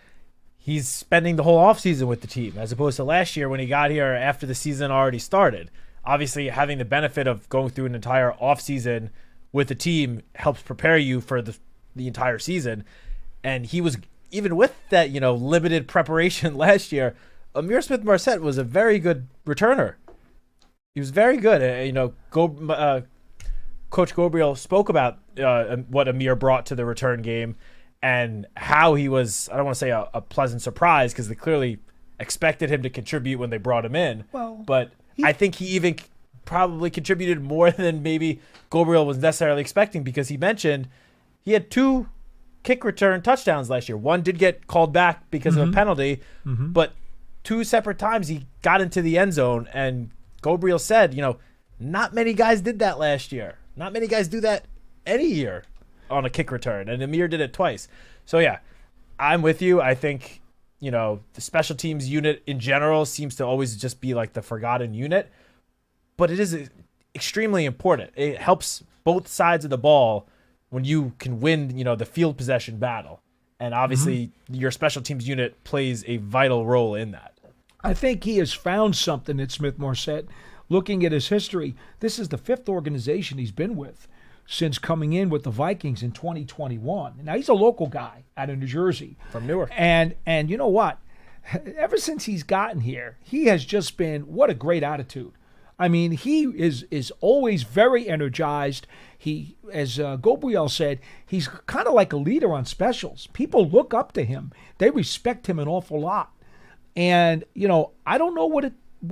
F: He's spending the whole offseason with the team, as opposed to last year when he got here after the season already started. Obviously, having the benefit of going through an entire offseason with the team helps prepare you for the entire season. And he was, even with that, limited preparation last year, Amir Smith-Marset was a very good returner. He was very good. Coach Gabriel spoke about what Amir brought to the return game and how he was, I don't want to say a pleasant surprise because they clearly expected him to contribute when they brought him in. But I think he even probably contributed more than maybe Gabriel was necessarily expecting because he mentioned he had 2 kick return touchdowns last year. One did get called back because of a penalty, but 2 separate times he got into the end zone, and Gabriel said, not many guys did that last year. Not many guys do that any year on a kick return, and Amir did it twice. So, yeah, I'm with you. I think, the special teams unit in general seems to always just be like the forgotten unit, but it is extremely important. It helps both sides of the ball when you can win, the field possession battle. And obviously your special teams unit plays a vital role in that.
E: I think he has found something at Smith-Marset. Looking at his history, this is the 5th organization he's been with since coming in with the Vikings in 2021. Now, he's a local guy out of New Jersey.
F: From Newark.
E: And you know what? Ever since he's gotten here, he has just been, what a great attitude. I mean, he is always very energized. He, as Gabriel said, he's kind of like a leader on specials. People look up to him. They respect him an awful lot. And, I don't know what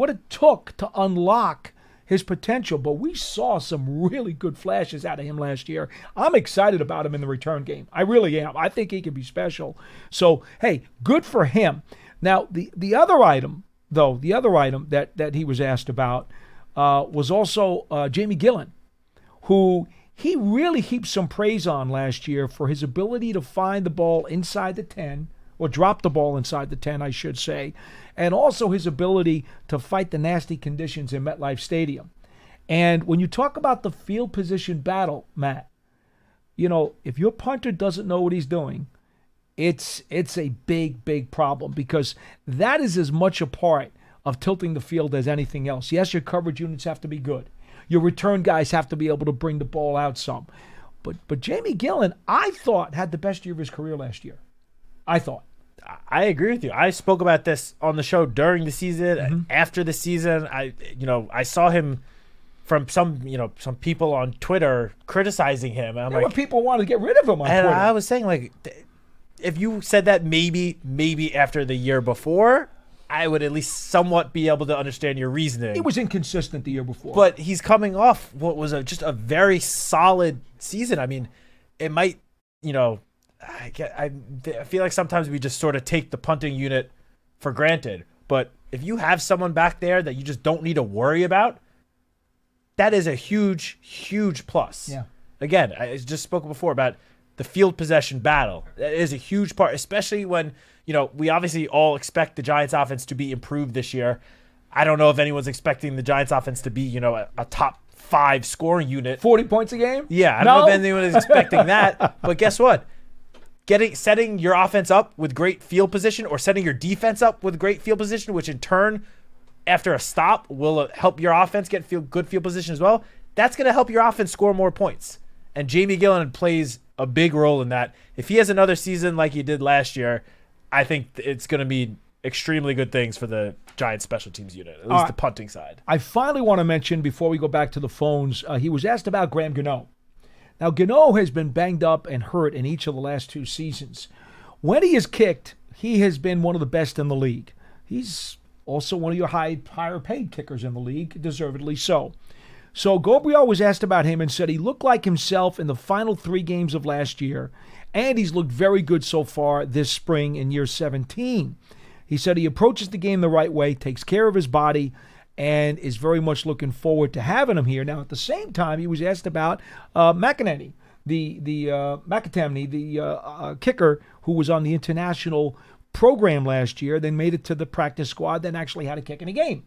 E: it took to unlock his potential, but we saw some really good flashes out of him last year. I'm excited about him in the return game. I really am. I think he can be special. So, hey, good for him. Now, the other item that he was asked about was also Jamie Gillen, who he really heaped some praise on last year for his ability to find the ball inside the 10, or drop the ball inside the 10, I should say, and also his ability to fight the nasty conditions in MetLife Stadium. And when you talk about the field position battle, Matt, if your punter doesn't know what he's doing, it's a big, big problem because that is as much a part of tilting the field as anything else. Yes, your coverage units have to be good. Your return guys have to be able to bring the ball out some. But Jamie Gillen, I thought, had the best year of his career last year. I thought.
F: I agree with you. I spoke about this on the show during the season, after the season. I saw him from some people on Twitter criticizing him. And I'm
E: people wanted to get rid of him on Twitter.
F: And I was saying, if you said that maybe after the year before, I would at least somewhat be able to understand your reasoning.
E: He was inconsistent the year before.
F: But he's coming off what was just a very solid season. I mean, it might, I feel like sometimes we just sort of take the punting unit for granted. But if you have someone back there that you just don't need to worry about, that is a huge, huge plus.
E: Yeah.
F: Again, I just spoke before about the field possession battle. That is a huge part, especially when, we obviously all expect the Giants offense to be improved this year. I don't know if anyone's expecting the Giants offense to be, a top 5 scoring unit.
E: 40 points a game?
F: Yeah, I don't know if anyone is expecting that. But guess what? Setting your offense up with great field position or setting your defense up with great field position, which in turn, after a stop, will help your offense get good field position as well. That's going to help your offense score more points. And Jamie Gillen plays a big role in that. If he has another season like he did last year, I think it's going to be extremely good things for the Giants special teams unit, at least the punting side.
E: I finally want to mention, before we go back to the phones, he was asked about Graham Gano. Now, Gano has been banged up and hurt in each of the last 2 seasons. When he is kicked, he has been one of the best in the league. He's also one of your higher paid kickers in the league, deservedly so. So Gabriel was asked about him and said he looked like himself in the final 3 games of last year, and he's looked very good so far this spring in year 17. He said he approaches the game the right way, takes care of his body, and is very much looking forward to having him here. Now, at the same time, he was asked about McInerney, the kicker who was on the international program last year, then made it to the practice squad, then actually had a kick in a game.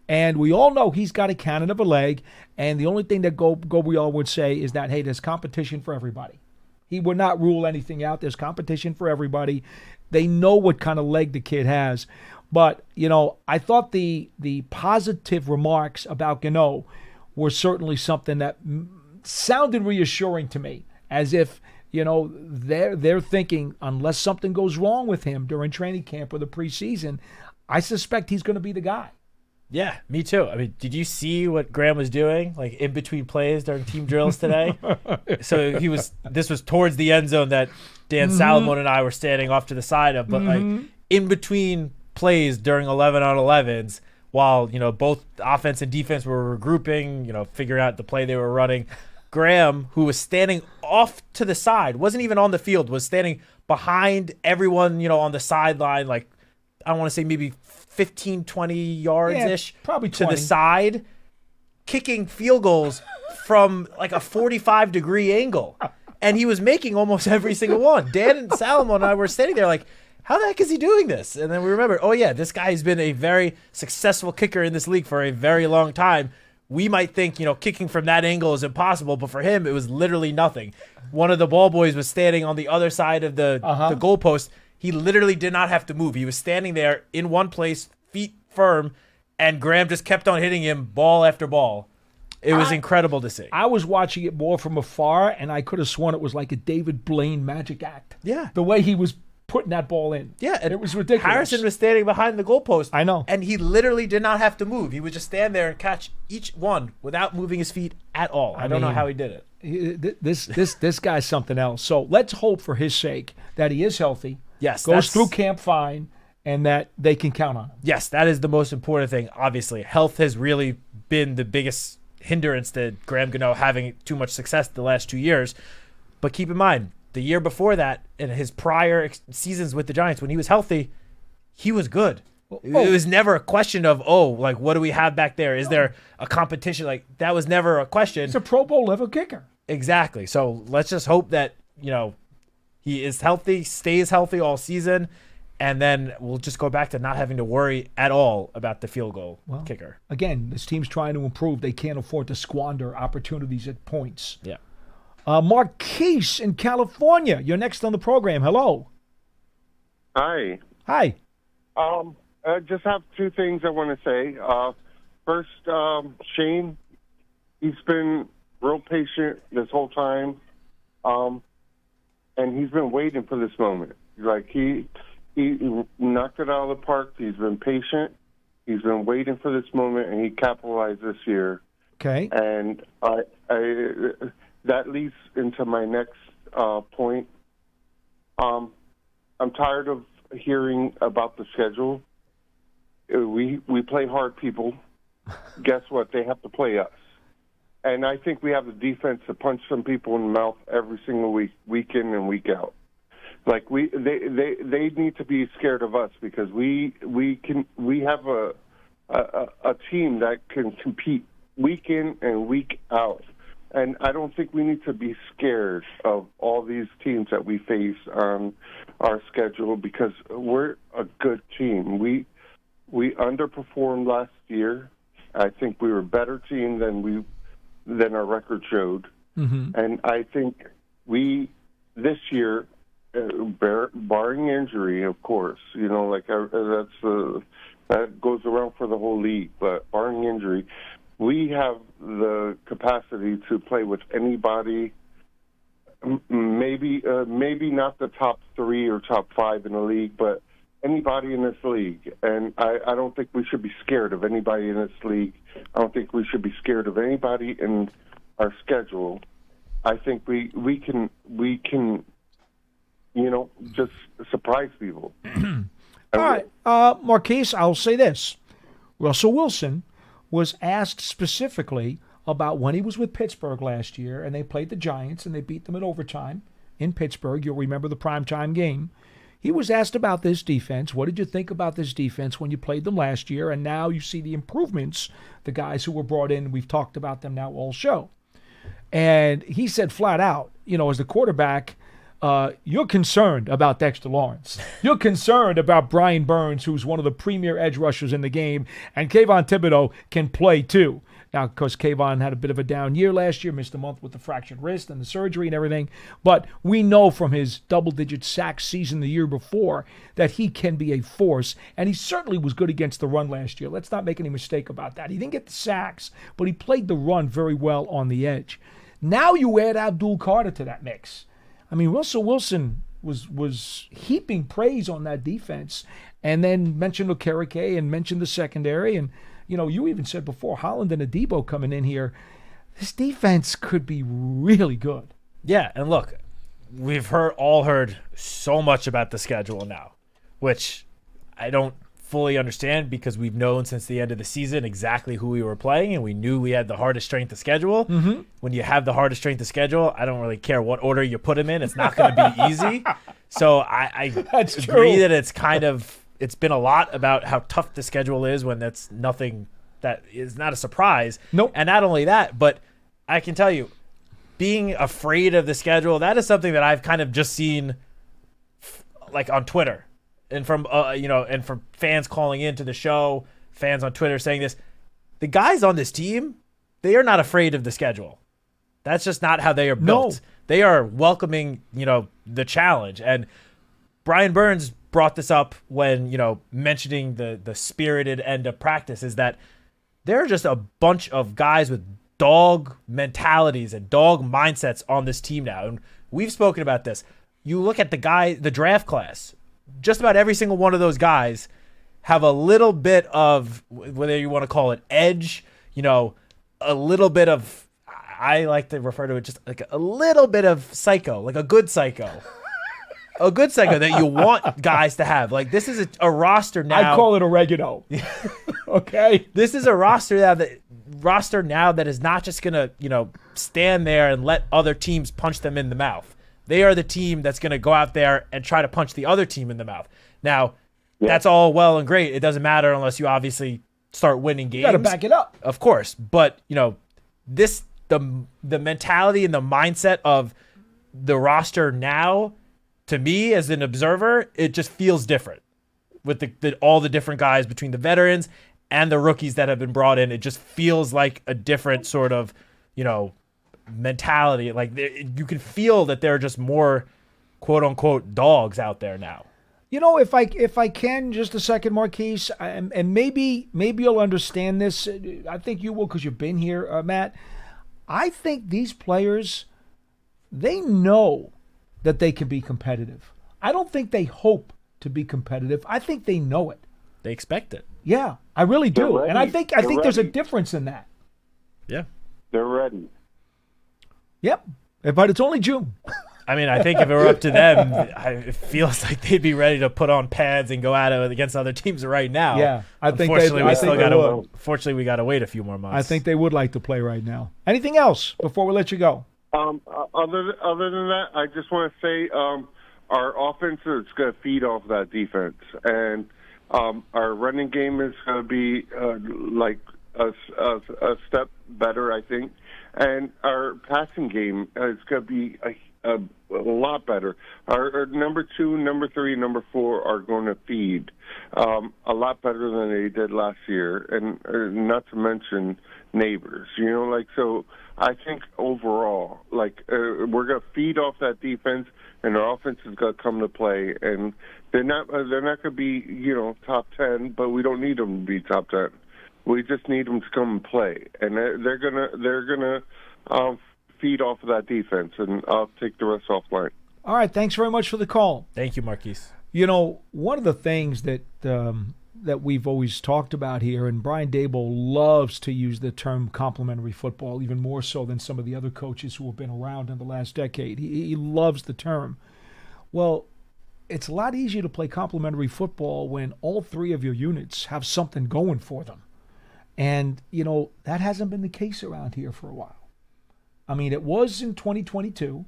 E: And we all know he's got a cannon of a leg, and the only thing that Gabriel would say is that, hey, there's competition for everybody. He would not rule anything out. There's competition for everybody. They know what kind of leg the kid has. But, I thought the positive remarks about Gano were certainly something that sounded reassuring to me, as if, they're thinking unless something goes wrong with him during training camp or the preseason, I suspect he's going to be the guy.
F: Yeah, me too. I mean, did you see what Graham was doing, like in between plays during team drills today? So this was towards the end zone that Dan Salomon and I were standing off to the side of, but like in between plays during 11 on 11s, while, both offense and defense were regrouping, figuring out the play they were running, Graham, who was standing off to the side, wasn't even on the field, was standing behind everyone, on the sideline, like, I don't want to say maybe 15, 20 yards-ish,
E: probably
F: to
E: 20.
F: the side, kicking field goals from like a 45-degree angle. And he was making almost every single one. Dan and Salomon and I were standing there like, how the heck is he doing this? And then we remember, oh yeah, this guy has been a very successful kicker in this league for a very long time. We might think, kicking from that angle is impossible, but for him, it was literally nothing. One of the ball boys was standing on the other side of the goalpost. He literally did not have to move. He was standing there in one place, feet firm, and Graham just kept on hitting him ball after ball. It was incredible to see.
E: I was watching it more from afar, and I could have sworn it was like a David Blaine magic act.
F: Yeah.
E: The way he was putting that ball in.
F: Yeah.
E: And it was ridiculous.
F: Harrison was standing behind the goalpost.
E: I know.
F: And he literally did not have to move. He would just stand there and catch each one without moving his feet at all. I don't know how he did it.
E: This guy's something else. So let's hope for his sake that he is healthy.
F: Yes.
E: Goes through camp fine, and that they can count on him.
F: Yes, that is the most important thing. Obviously, health has really been the biggest hindrance to Graham Gano having too much success the last 2 years. But keep in mind, the year before that, in his prior seasons with the Giants, when he was healthy, he was good. It was never a question of, what do we have back there? Is there a competition? Like, that was never a question.
E: He's a Pro Bowl level kicker.
F: Exactly. So let's just hope that, he is healthy, stays healthy all season, and then we'll just go back to not having to worry at all about the field goal kicker.
E: Again, this team's trying to improve. They can't afford to squander opportunities at points.
F: Yeah.
E: Marquise in California, you're next on the program. Hello.
H: Hi.
E: Hi.
H: I just have two things I want to say. First, Shane, he's been real patient this whole time, and he's been waiting for this moment. Like, he knocked it out of the park. He's been patient. He's been waiting for this moment, and he capitalized this year.
E: Okay.
H: And that leads into my next point. I'm tired of hearing about the schedule. We play hard, people. Guess what? They have to play us. And I think we have the defense to punch some people in the mouth every single week in and week out. Like, they need to be scared of us because we have a team that can compete week in and week out. And I don't think we need to be scared of all these teams that we face on our schedule because we're a good team. We underperformed last year. I think we were a better team than our record showed. Mm-hmm. And I think this year, barring injury, of course, that goes around for the whole league, but barring injury, we have the capacity to play with anybody, maybe not the top 3 or top 5 in the league, but anybody in this league. And I don't think we should be scared of anybody in this league. I don't think we should be scared of anybody in our schedule. I think we can just surprise people.
E: All right, Marquise, I'll say this. Russell Wilson was asked specifically about when he was with Pittsburgh last year, and they played the Giants, and they beat them in overtime in Pittsburgh. You'll remember the primetime game. He was asked about this defense. What did you think about this defense when you played them last year? And now you see the improvements, the guys who were brought in. We've talked about them now all show. And he said flat out, as the quarterback, you're concerned about Dexter Lawrence. You're concerned about Brian Burns, who's one of the premier edge rushers in the game, and Kayvon Thibodeau can play too. Now, of course, Kayvon had a bit of a down year last year, missed a month with the fractured wrist and the surgery and everything. But we know from his double-digit sack season the year before that he can be a force, and he certainly was good against the run last year. Let's not make any mistake about that. He didn't get the sacks, but he played the run very well on the edge. Now you add Abdul Carter to that mix. I mean, Russell Wilson was heaping praise on that defense, and then mentioned Okereke and mentioned the secondary, and you even said before, Holland and Adebo coming in here, this defense could be really good.
F: Yeah, and look, we've all heard so much about the schedule now, which I don't fully understand because we've known since the end of the season exactly who we were playing, and we knew we had the hardest strength of schedule.
E: Mm-hmm.
F: When you have the hardest strength of schedule, I don't really care what order you put them in. It's not going to be easy. So I agree that it's been a lot about how tough the schedule is when that's nothing that is not a surprise.
E: Nope.
F: And not only that, but I can tell you, being afraid of the schedule, that is something that I've kind of just seen like on Twitter. And from and from fans calling into the show, fans on Twitter saying this, the guys on this team, they are not afraid of the schedule. That's just not how they are built.
E: No.
F: They are welcoming, the challenge. And Brian Burns brought this up when, mentioning the spirited end of practice, is that there are just a bunch of guys with dog mentalities and dog mindsets on this team now. And we've spoken about this. You look at the draft class. Just about every single one of those guys have a little bit of, whether you want to call it edge, a little bit of, I like to refer to it just like a little bit of psycho, like a good psycho. A good psycho that you want guys to have. Like, this is a roster now.
E: I call it oregano. Okay?
F: This is a roster now that is not just going to, stand there and let other teams punch them in the mouth. They are the team that's going to go out there and try to punch the other team in the mouth. Now, that's all well and great. It doesn't matter unless you obviously start winning games.
E: You got to back it up.
F: Of course. But, the mentality and the mindset of the roster now, to me as an observer, it just feels different. With all the different guys between the veterans and the rookies that have been brought in, it just feels like a different sort of, mentality. Like, you can feel that there are just more quote unquote dogs out there now.
E: If I can, just a second, Marquise, and maybe you'll understand this. I think you will because you've been here, Matt. I think these players, they know that they can be competitive. I don't think they hope to be competitive. I think they know it.
F: They expect it.
E: Yeah, I really do.
H: Ready.
E: And I think there's a difference in that.
F: Yeah.
H: They're ready.
E: Yep. But it's only June.
F: I mean, I think if it were up to them, it feels like they'd be ready to put on pads and go at it against other teams right now.
E: Yeah, I think
F: Unfortunately,
E: would.
F: Fortunately, we got to wait a few more months.
E: I think they would like to play right now. Anything else before we let you go?
H: Other than that, I just want to say our offense is going to feed off that defense, and our running game is going to be like a step better, I think, and our passing game is going to be a lot better. Our number 2, number 3, number 4 are going to feed a lot better than they did last year, and not to mention neighbors. So I think overall, we're going to feed off that defense, and our offense is going to come to play. And they're not going to be top 10, but we don't need them to be top 10. We just need them to come and play, and they're gonna feed off of that defense, and I'll take the rest offline.
E: All right, thanks very much for the call.
F: Thank you, Marquise.
E: One of the things that we've always talked about here, and Brian Daboll loves to use the term complementary football, even more so than some of the other coaches who have been around in the last decade. He loves the term. Well, it's a lot easier to play complementary football when all 3 of your units have something going for them. And, that hasn't been the case around here for a while. I mean, it was in 2022.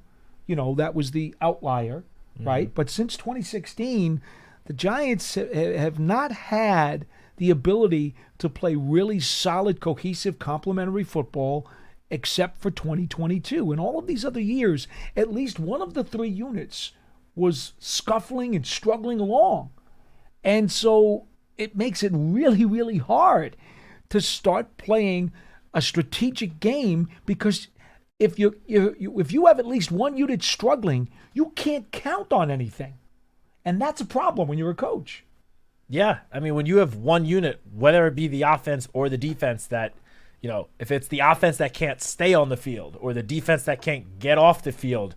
E: That was the outlier, right? But since 2016, the Giants have not had the ability to play really solid, cohesive, complementary football except for 2022. In all of these other years, at least one of the 3 units was scuffling and struggling along. And so it makes it really, really hard to start playing a strategic game, because if you have at least one unit struggling, you can't count on anything. And that's a problem when you're a coach.
F: Yeah, I mean, when you have one unit, whether it be the offense or the defense, that, if it's the offense that can't stay on the field or the defense that can't get off the field,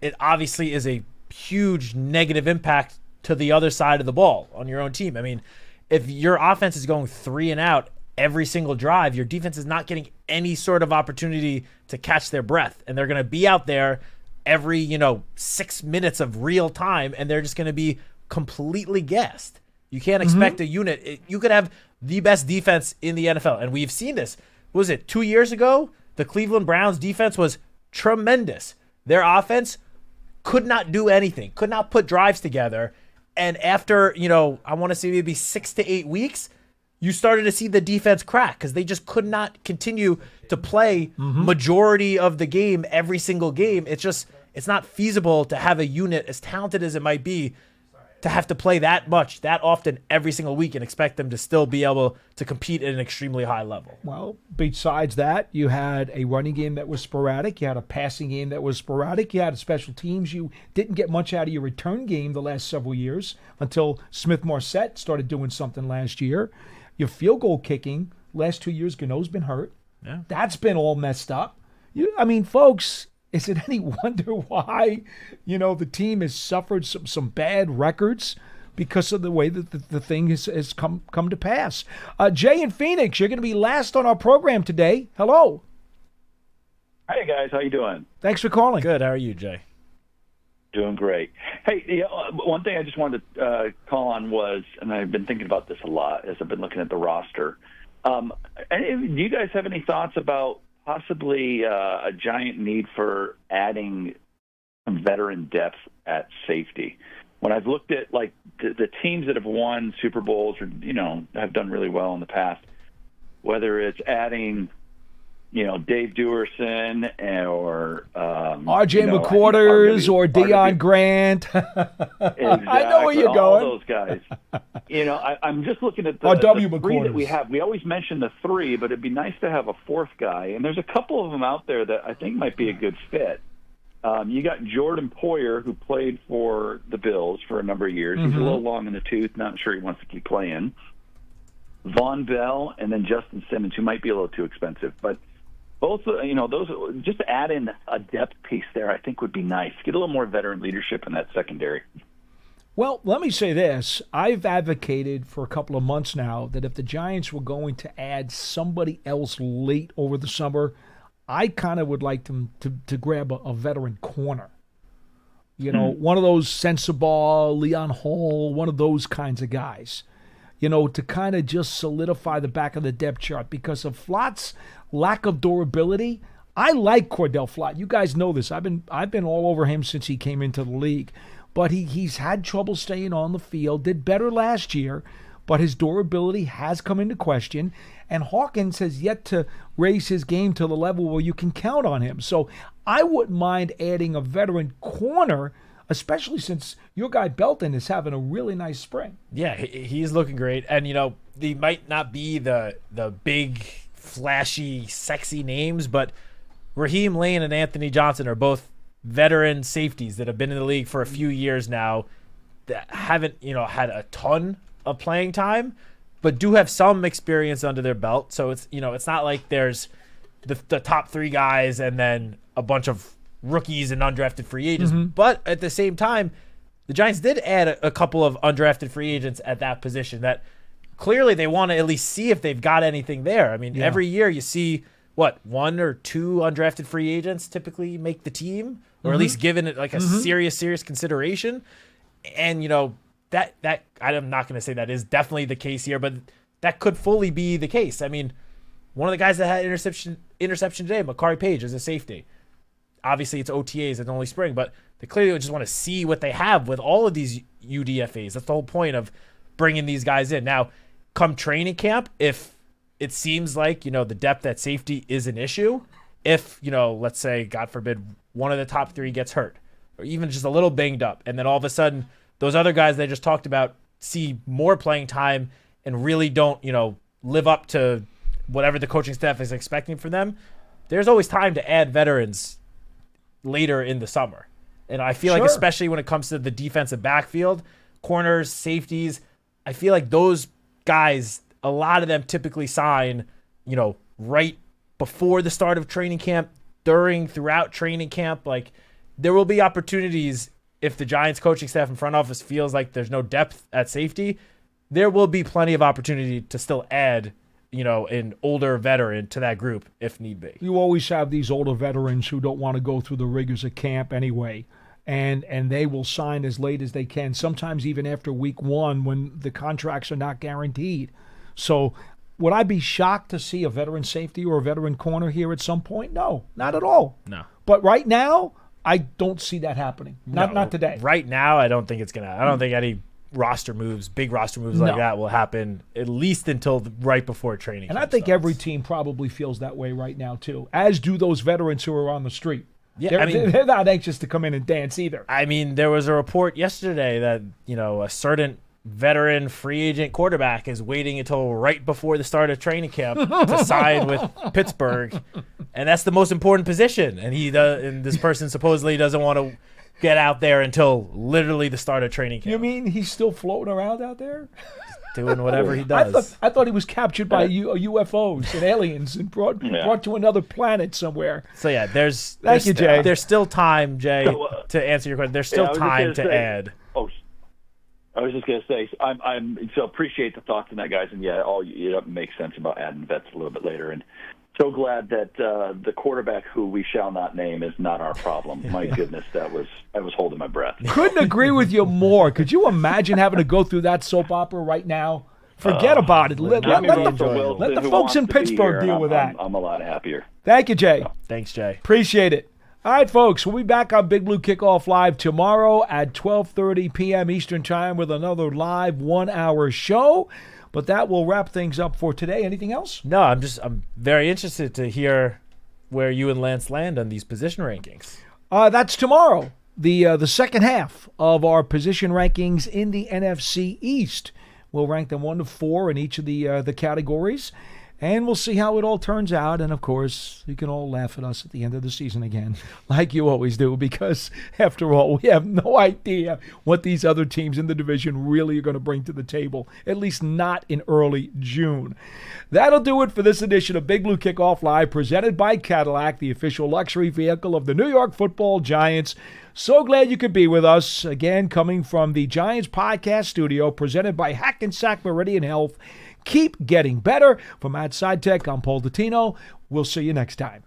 F: it obviously is a huge negative impact to the other side of the ball on your own team. I mean, if your offense is going 3 and out every single drive, your defense is not getting any sort of opportunity to catch their breath. And they're going to be out there every, 6 minutes of real time, and they're just going to be completely gassed. You can't expect a unit. You could have the best defense in the NFL, and we've seen this. What was it, 2 years ago? The Cleveland Browns defense was tremendous. Their offense could not do anything, could not put drives together. And after, I want to say maybe 6 to 8 weeks, you started to see the defense crack because they just could not continue to play majority of the game every single game. It's not feasible to have a unit as talented as it might be to have to play that much, that often every single week and expect them to still be able to compete at an extremely high level.
E: Well, besides that, you had a running game that was sporadic. You had a passing game that was sporadic. You had special teams. You didn't get much out of your return game the last several years until Smith-Marset started doing something last year. Your field goal kicking, last 2 years, Gano's been hurt.
F: Yeah.
E: That's been all messed up. Folks, is it any wonder why, the team has suffered some bad records because of the way that the thing has come to pass? Jay in Phoenix, you're going to be last on our program today. Hello.
I: Hey, guys. How you doing?
E: Thanks for calling.
F: Good. How are you, Jay?
I: Doing great. Hey, one thing I just wanted to call on was, and I've been thinking about this a lot as I've been looking at the roster. Do you guys have any thoughts about possibly a giant need for adding some veteran depth at safety? When I've looked at the teams that have won Super Bowls or have done really well in the past, whether it's adding Dave Duerson or
E: R.J. McQuarters or Deion Grant.
I: Exactly,
E: I know where you're going.
I: All those guys. I'm just looking at the three that we have. We always mention the three, but it'd be nice to have a fourth guy. And there's a couple of them out there that I think might be a good fit. You got Jordan Poyer, who played for the Bills for a number of years. He's a little long in the tooth. Not sure he wants to keep playing. Von Bell and then Justin Simmons, who might be a little too expensive, but both, those just to add in a depth piece there, I think would be nice. Get a little more veteran leadership in that secondary.
E: Well, let me say this. I've advocated for a couple of months now that if the Giants were going to add somebody else late over the summer, I kind of would like them to grab a veteran corner. One of those Sensabaugh, Leon Hall, one of those kinds of guys. To kind of just solidify the back of the depth chart because of Flott's lack of durability. I like Cordell Flott. You guys know this. I've been all over him since he came into the league. But he's had trouble staying on the field. Did better last year, but his durability has come into question. And Hawkins has yet to raise his game to the level where you can count on him. So I wouldn't mind adding a veteran corner, especially since your guy Belton is having a really nice spring.
F: Yeah, he's looking great. And, they might not be the big, flashy, sexy names, but Raheem Lane and Anthony Johnson are both veteran safeties that have been in the league for a few years now that haven't, had a ton of playing time, but do have some experience under their belt. So it's, it's not like there's the top three guys and then a bunch of rookies and undrafted free agents. But at the same time, the Giants did add a couple of undrafted free agents at that position that clearly they want to at least see if they've got anything there. I mean, every year you see, one or two undrafted free agents typically make the team, or at least given it like a serious consideration. And, that I'm not going to say that is definitely the case here, but that could fully be the case. I mean, one of the guys that had interception today, Makari Page, is a safety. Obviously, it's OTAs, it's only spring, but they clearly just want to see what they have with all of these UDFAs. That's the whole point of bringing these guys in. Now, come training camp, if it seems like, the depth at safety is an issue, if, let's say, God forbid, one of the top three gets hurt, or even just a little banged up, and then all of a sudden, those other guys they just talked about see more playing time and really don't, live up to whatever the coaching staff is expecting from them, there's always time to add veterans later in the summer. And I feel like especially when it comes to the defensive backfield, corners, safeties, I feel like those guys, a lot of them typically sign, right before the start of training camp, throughout training camp. Like, there will be opportunities if the Giants coaching staff and front office feels like there's no depth at safety. There will be plenty of opportunity to still add an older veteran to that group if need be.
E: You always have these older veterans who don't want to go through the rigors of camp anyway, and they will sign as late as they can, sometimes even after week 1 when the contracts are not guaranteed. So would I be shocked to see a veteran safety or a veteran corner here at some point? No, not at all.
F: No.
E: But right now, I don't see that happening. Not today.
F: Right now, I don't think it's going to. I don't think any roster moves, big roster moves like that will happen at least until right before training.
E: And I think every team probably feels that way right now too, as do those veterans who are on the street.
F: Yeah,
E: they're not anxious to come in and dance either.
F: I mean, there was a report yesterday that, a certain veteran free agent quarterback is waiting until right before the start of training camp to sign with Pittsburgh. And that's the most important position. And this person supposedly doesn't want to get out there until literally the start of training camp.
E: You mean he's still floating around out there?
F: Doing whatever he does.
E: I thought he was captured by UFOs and aliens and brought to another planet somewhere.
F: So yeah,
E: Thank you, Jay.
F: There's still time, Jay, to answer your question. There's still time to add.
I: Oh, I was just going to say, I'm so appreciate the thoughts on that, guys, and it makes sense about adding vets a little bit later, and so glad that the quarterback who we shall not name is not our problem. My goodness, I was holding my breath.
E: Couldn't agree with you more. Could you imagine having to go through that soap opera right now? Forget about it. Let the folks in Pittsburgh deal with that.
I: I'm a lot happier.
E: Thank you, Jay.
F: Thanks, Jay.
E: Appreciate it. All right, folks, we'll be back on Big Blue Kickoff Live tomorrow at 12:30 p.m. Eastern Time with another live 1-hour show. But that will wrap things up for today. Anything else?
F: No, I'm very interested to hear where you and Lance land on these position rankings.
E: That's tomorrow. The second half of our position rankings in the NFC East. We'll rank them 1 to 4 in each of the categories. And we'll see how it all turns out. And, of course, you can all laugh at us at the end of the season again, like you always do, because, after all, we have no idea what these other teams in the division really are going to bring to the table, at least not in early June. That'll do it for this edition of Big Blue Kickoff Live, presented by Cadillac, the official luxury vehicle of the New York Football Giants. So glad you could be with us, again, coming from the Giants Podcast Studio, presented by Hackensack Meridian Health. Keep getting better. For Matt Citak, I'm Paul Dottino. We'll see you next time.